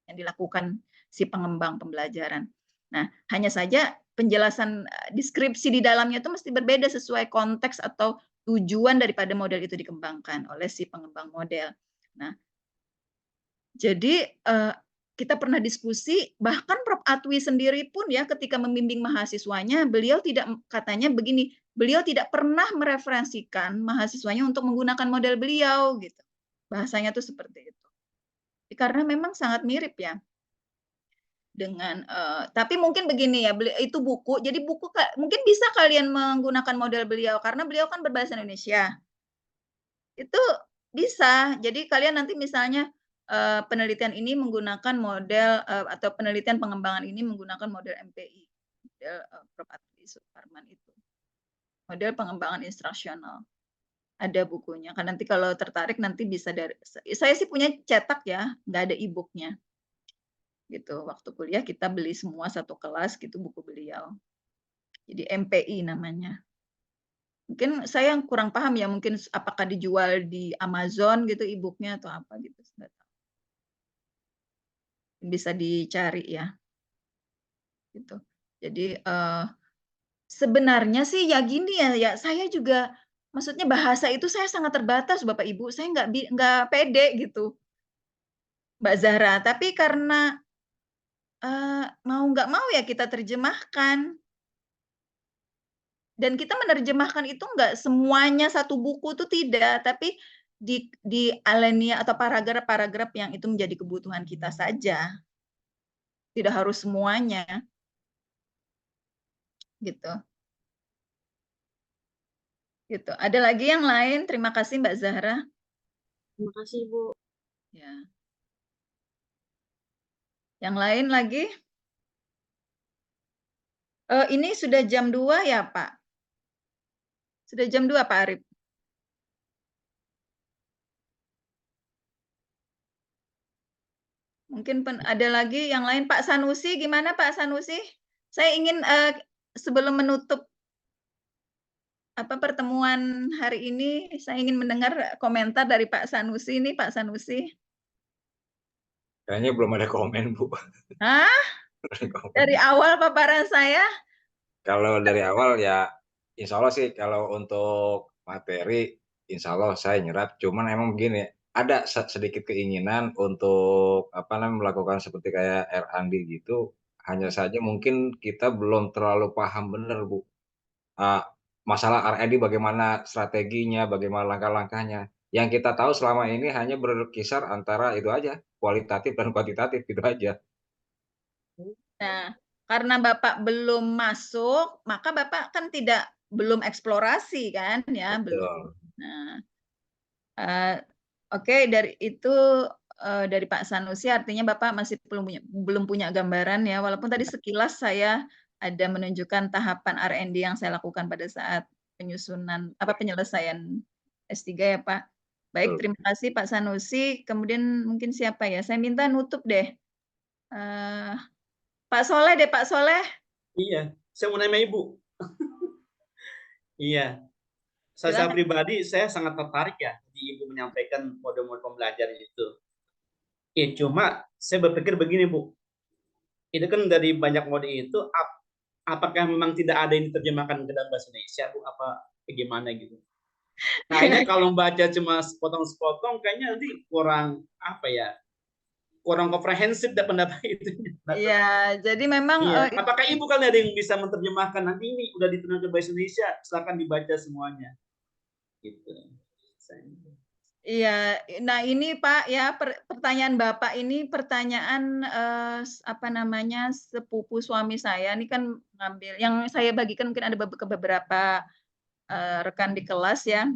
yang dilakukan si pengembang pembelajaran. Nah, hanya saja penjelasan deskripsi di dalamnya itu mesti berbeda sesuai konteks atau tujuan daripada model itu dikembangkan oleh si pengembang model. Nah, jadi kita pernah diskusi, bahkan Prof. Atwi sendiri pun ya ketika membimbing mahasiswanya, beliau katanya begini, beliau tidak pernah mereferensikan mahasiswanya untuk menggunakan model beliau gitu. Bahasanya tuh seperti itu. Karena memang sangat mirip ya dengan tapi mungkin begini ya, itu buku, jadi buku mungkin bisa kalian menggunakan model beliau karena beliau kan berbahasa Indonesia. Itu bisa. Jadi kalian nanti misalnya penelitian ini menggunakan model atau penelitian pengembangan ini menggunakan model MPI, model Prof. Atwi Suparman itu. Model pengembangan instruksional. Ada bukunya. Kan nanti kalau tertarik nanti bisa saya sih punya cetak ya, nggak ada e-booknya. Gitu. Waktu kuliah kita beli semua satu kelas gitu buku beliau. Jadi MPI namanya. Mungkin saya yang kurang paham ya, mungkin apakah dijual di Amazon gitu e-booknya atau apa gitu. Bisa dicari ya. Gitu. Jadi sebenarnya sih ya gini ya saya juga maksudnya bahasa itu saya sangat terbatas Bapak Ibu. Saya nggak pede gitu. Mbak Zahra, tapi karena mau nggak mau ya kita terjemahkan. Dan kita menerjemahkan itu enggak semuanya satu buku itu tidak, tapi di alinea atau paragraf-paragraf yang itu menjadi kebutuhan kita saja. Tidak harus semuanya. Gitu. Gitu. Ada lagi yang lain? Terima kasih Mbak Zahra. Terima kasih, Bu. Ya. Yang lain lagi? Ini sudah jam 2 ya, Pak? Sudah jam 2, Pak Arif? Mungkin ada lagi yang lain. Pak Sanusi, gimana Pak Sanusi? Saya ingin sebelum menutup pertemuan hari ini, saya ingin mendengar komentar dari Pak Sanusi. Ini Pak Sanusi. Kayaknya belum ada komen, Bu. Hah? Dari awal paparan saya? Kalau dari awal ya, insya Allah sih kalau untuk materi, insya Allah saya nyerap. Cuman emang begini, ada sedikit keinginan untuk melakukan seperti kayak R&D gitu. Hanya saja mungkin kita belum terlalu paham benar, Bu. Masalah R&D bagaimana strateginya, bagaimana langkah-langkahnya. Yang kita tahu selama ini hanya berkisar antara itu aja, kualitatif dan kuantitatif, gitu aja. Nah, karena Bapak belum masuk, maka Bapak kan belum eksplorasi kan ya, belum. Nah, oke, dari itu dari Pak Sanusi artinya Bapak masih belum punya gambaran ya, walaupun tadi sekilas saya ada menunjukkan tahapan R&D yang saya lakukan pada saat penyelesaian S3 ya Pak. Baik, terima kasih Pak Sanusi. Kemudian mungkin siapa ya? Saya minta nutup deh. Pak Soleh deh, Pak Soleh. Iya, saya mau nanya Ibu. Iya, saya pribadi saya sangat tertarik ya di Ibu menyampaikan mode-mode pembelajaran itu. Ya, cuma saya berpikir begini Bu, itu kan dari banyak mode itu, apakah memang tidak ada yang diterjemahkan ke dalam bahasa Indonesia Bu? Apa bagaimana gitu? Kayaknya kalau baca cuma sepotong-sepotong, kayaknya nanti kurang kurang komprehensif dan pendapat itu. Iya, jadi memang. Iya. Apakah Ibu kan ada yang bisa menerjemahkan nanti ini udah diterjemahkan ke bahasa Indonesia, silakan dibaca semuanya. Gitu. Iya, nah ini Pak ya pertanyaan Bapak ini pertanyaan sepupu suami saya. Ini kan ngambil yang saya bagikan mungkin ada beberapa rekan di kelas ya.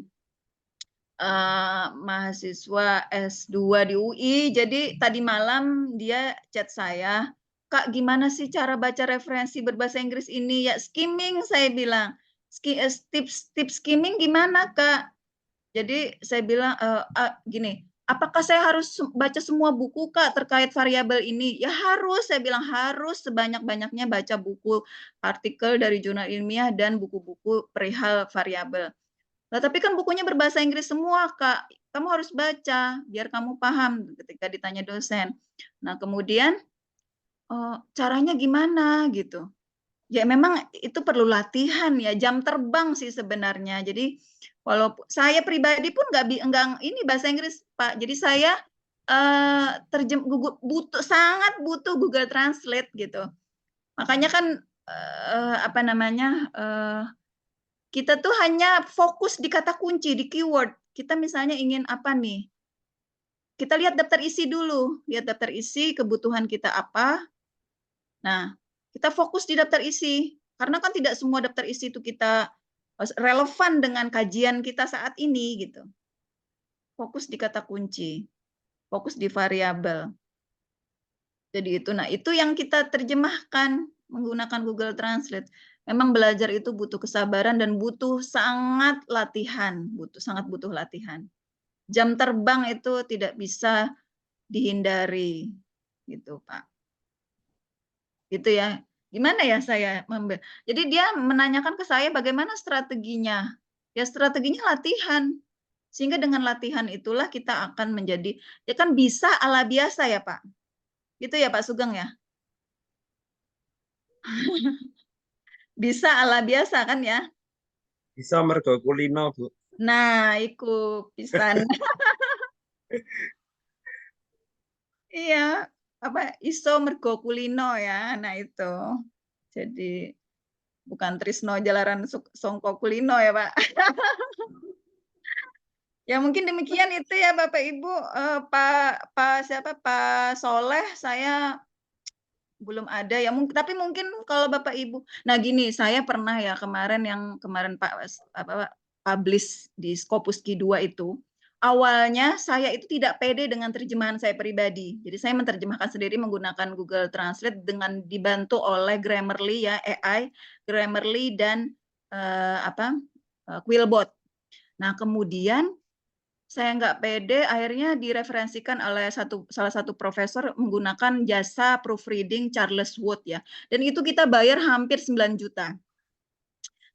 Mahasiswa S2 di UI. Jadi tadi malam dia chat saya, Kak gimana sih cara baca referensi berbahasa Inggris ini? Ya skimming, saya bilang. Tips skimming gimana Kak? Jadi saya bilang gini, apakah saya harus baca semua buku Kak terkait variabel ini? Ya harus, saya bilang harus sebanyak-banyaknya baca buku artikel dari jurnal ilmiah dan buku-buku perihal variabel. Nah, tapi kan bukunya berbahasa Inggris semua Kak, kamu harus baca biar kamu paham ketika ditanya dosen. Nah kemudian caranya gimana gitu? Ya memang itu perlu latihan ya, jam terbang sih sebenarnya. Jadi walaupun saya pribadi pun nggak ini bahasa Inggris Pak. Jadi saya sangat butuh Google Translate gitu. Makanya kan kita tuh hanya fokus di kata kunci, di keyword. Kita misalnya ingin apa nih? Kita lihat daftar isi dulu, lihat daftar isi kebutuhan kita apa. Nah, kita fokus di daftar isi, karena kan tidak semua daftar isi itu kita relevan dengan kajian kita saat ini gitu. Fokus di kata kunci, fokus di variabel. Jadi itu yang kita terjemahkan menggunakan Google Translate. Memang belajar itu butuh kesabaran dan sangat butuh latihan. Jam terbang itu tidak bisa dihindari gitu, Pak. Gitu ya. Gimana ya saya jadi dia menanyakan ke saya bagaimana strateginya. Ya strateginya latihan. Sehingga dengan latihan itulah kita akan menjadi, ya kan bisa ala biasa ya Pak. Gitu ya Pak Sugeng ya. Bisa ala biasa kan ya. Bisa mergo kulino Bu. Nah iku pisan. Iya, iso mergo kulino ya. Nah itu. Jadi bukan Trisno Jalaran Songko Kulino ya Pak. Ya mungkin demikian itu ya Bapak Ibu. Pak Soleh saya belum ada ya. Tapi mungkin kalau Bapak Ibu. Nah gini, saya pernah ya kemarin Pak publish di Scopus Q2 itu. Awalnya saya itu tidak pede dengan terjemahan saya pribadi. Jadi saya menerjemahkan sendiri menggunakan Google Translate dengan dibantu oleh Grammarly ya, AI, Grammarly dan Quillbot. Nah, kemudian saya nggak pede, akhirnya direferensikan oleh salah satu profesor menggunakan jasa proofreading Charles Wood ya. Dan itu kita bayar hampir 9 juta.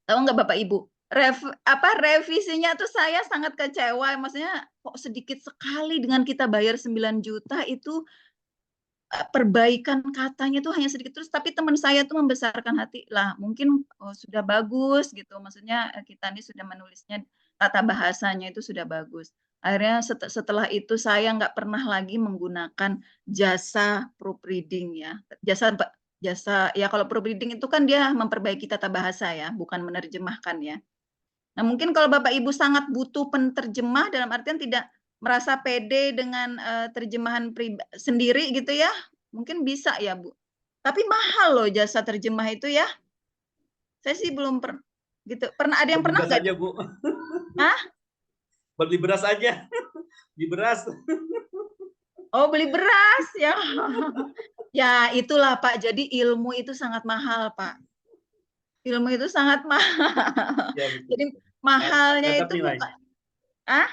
Tahu nggak Bapak Ibu? Revisinya tuh saya sangat kecewa, maksudnya kok sedikit sekali dengan kita bayar 9 juta itu perbaikan katanya tuh hanya sedikit, terus tapi teman saya tuh membesarkan hati lah, mungkin sudah bagus gitu, maksudnya kita ini sudah menulisnya, tata bahasanya itu sudah bagus. Akhirnya setelah itu saya nggak pernah lagi menggunakan jasa proofreading ya, jasa ya, kalau proofreading itu kan dia memperbaiki tata bahasa ya, bukan menerjemahkan ya. Nah mungkin kalau Bapak Ibu sangat butuh penterjemah dalam artian tidak merasa pede dengan terjemahan sendiri gitu ya, mungkin bisa ya Bu. Tapi mahal loh jasa terjemah itu ya. Saya sih belum pernah gitu. Pernah ada yang Beli pernah beras nggak? aja, Bu. Hah? Beli beras aja. Beli beras. Oh, beli beras ya. Ya itulah Pak. Jadi ilmu itu sangat mahal Pak. Ilmu itu sangat mahal. Ya, betul. Jadi mahalnya Nggak itu ternilai. bukan. Ah?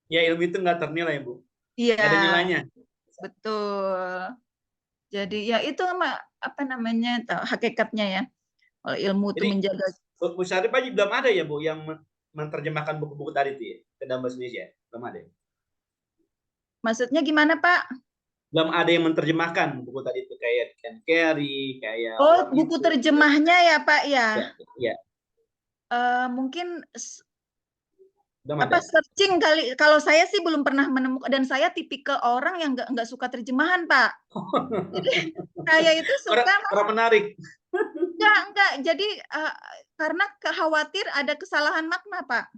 Ya, ilmu itu nggak ternilai, Bu. Iya. Nggak ada nilainya. Betul. Jadi ya itu apa namanya hakikatnya ya. Kalau ilmu itu Jadi, menjaga. Bu Syarif aja belum ada ya, Bu, yang menerjemahkan buku-buku tadi itu ya ke dalam bahasa Indonesia? Belum ada. Maksudnya gimana, Pak? Belum ada yang menerjemahkan buku tadi itu kayak Ken Carey, kayak Oh, buku terjemahnya ya, Pak ya. Ya. Mungkin Belum ada. searching kali. Kalau saya sih belum pernah menemukan, dan saya tipikal orang yang nggak suka terjemahan, Pak. Jadi saya itu suka orang menarik. Enggak. Jadi karena khawatir ada kesalahan makna, Pak.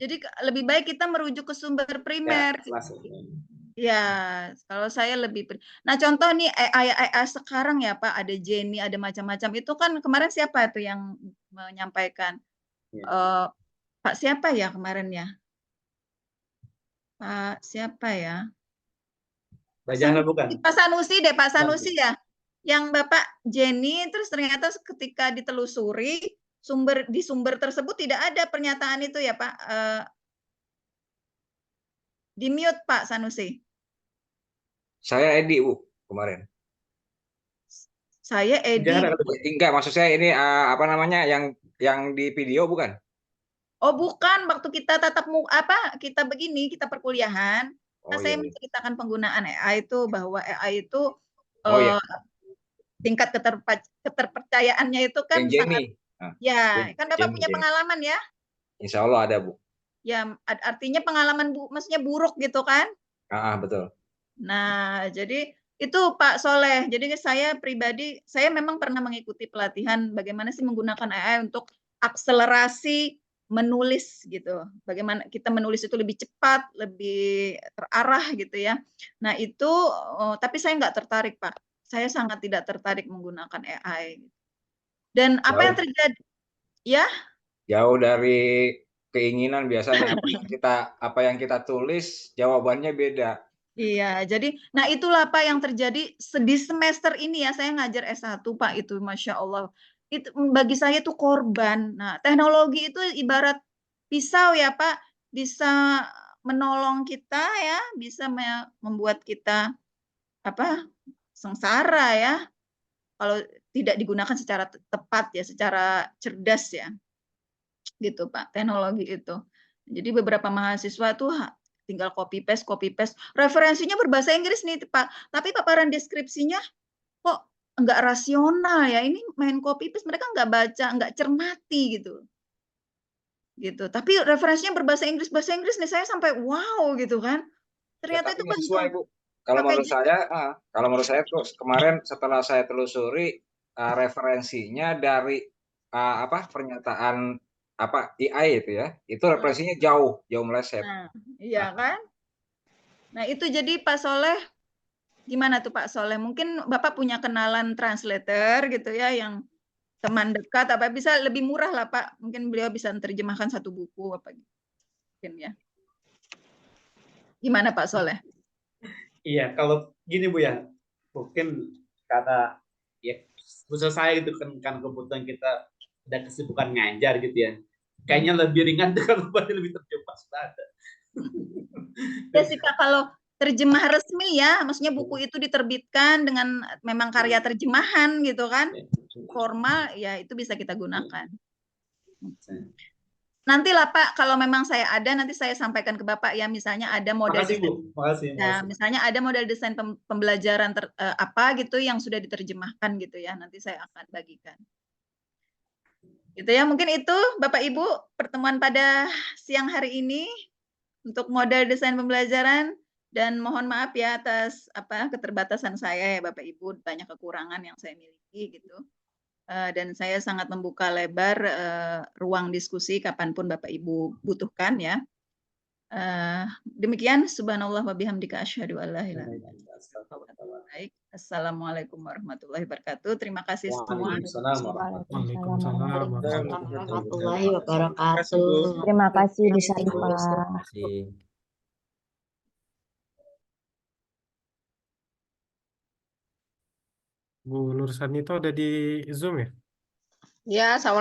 Jadi lebih baik kita merujuk ke sumber primer. Ya, kalau saya lebih. Nah, contoh nih AI sekarang ya Pak, ada Jenny, ada macam-macam. Itu kan kemarin siapa itu yang menyampaikan? Pak siapa ya kemarin ya? Pak siapa ya? Pak Sanusi deh, Pak Sanusi ya. Yang Bapak Jenny, terus ternyata ketika ditelusuri di sumber tersebut tidak ada pernyataan itu ya Pak. Di mute Pak Sanusi. Saya Edi Bu kemarin. Saya Edi. Enggak, maksud saya ini apa namanya yang di video bukan? Oh bukan, waktu kita kita begini, kita perkuliahan, saya menceritakan penggunaan AI itu, bahwa AI itu tingkat keterpercayaannya itu kan sangat, ya kan Bapak punya pengalaman ya? Insya Allah ada Bu. Ya artinya pengalaman maksudnya buruk gitu kan? Betul. Nah jadi itu Pak Soleh, jadi saya pribadi, saya memang pernah mengikuti pelatihan bagaimana sih menggunakan AI untuk akselerasi menulis gitu, bagaimana kita menulis itu lebih cepat, lebih terarah gitu ya. Nah itu, tapi saya nggak tertarik Pak, saya sangat tidak tertarik menggunakan AI. Dan apa yang terjadi? Ya? Jauh dari keinginan, biasanya apa yang kita tulis jawabannya beda. Iya, jadi, nah itulah Pak yang terjadi di semester ini ya, saya ngajar S1 Pak, itu Masya Allah. Itu bagi saya itu korban. Nah, teknologi itu ibarat pisau ya Pak, bisa menolong kita ya, bisa membuat kita sengsara ya, kalau tidak digunakan secara tepat ya, secara cerdas ya, gitu Pak, teknologi itu. Jadi beberapa mahasiswa tuh tinggal copy paste, referensinya berbahasa Inggris nih Pak, tapi paparan deskripsinya kok nggak rasional ya, ini main copy paste, mereka nggak baca, nggak cermati gitu. Tapi referensinya berbahasa Inggris nih, saya sampai wow gitu kan, ternyata itu sesuai Bu. Kalau menurut saya terus kemarin setelah saya telusuri referensinya dari pernyataan AI itu ya, itu referensinya jauh meleset. Nah, iya kan? Nah itu jadi Pak Soleh, gimana tuh Pak Soleh? Mungkin Bapak punya kenalan translator gitu ya, yang teman dekat, apa bisa lebih murah lah Pak? Mungkin beliau bisa menerjemahkan satu buku apa gitu. Mungkin ya. Gimana Pak Soleh? Iya, kalau gini Bu ya, mungkin karena ya khusus saya gitu kan kebetulan kita ada kesibukan ngajar gitu ya. kayaknya lebih ringan kalau lebih terjemah sudah ada. Ya sih Kak, kalau terjemah resmi ya, maksudnya buku itu diterbitkan dengan memang karya terjemahan gitu kan, formal ya itu bisa kita gunakan. Nantilah Pak, kalau memang saya ada, nanti saya sampaikan ke Bapak ya, misalnya ada model Makasih Bu, makasih. Nah, misalnya ada model desain pembelajaran apa gitu yang sudah diterjemahkan gitu ya, nanti saya akan bagikan. Gitu ya, mungkin itu Bapak Ibu pertemuan pada siang hari ini untuk model desain pembelajaran, dan mohon maaf ya atas keterbatasan saya ya Bapak Ibu, banyak kekurangan yang saya miliki gitu. Dan saya sangat membuka lebar ruang diskusi kapanpun Bapak Ibu butuhkan ya. Demikian, subhanallah wa bihamdika asyhadu an la ilaha illa anta astaghfiruka wa atubu ilaik. Assalamualaikum warahmatullahi wabarakatuh. Terima kasih semua. Waalaikumsalam warahmatullahi Terima kasih Bu. wabarakatuh. Terima kasih bisa Terima Pak. kasih. Bu Nur Sanito ada di Zoom ya? Ya, assalamualaikum.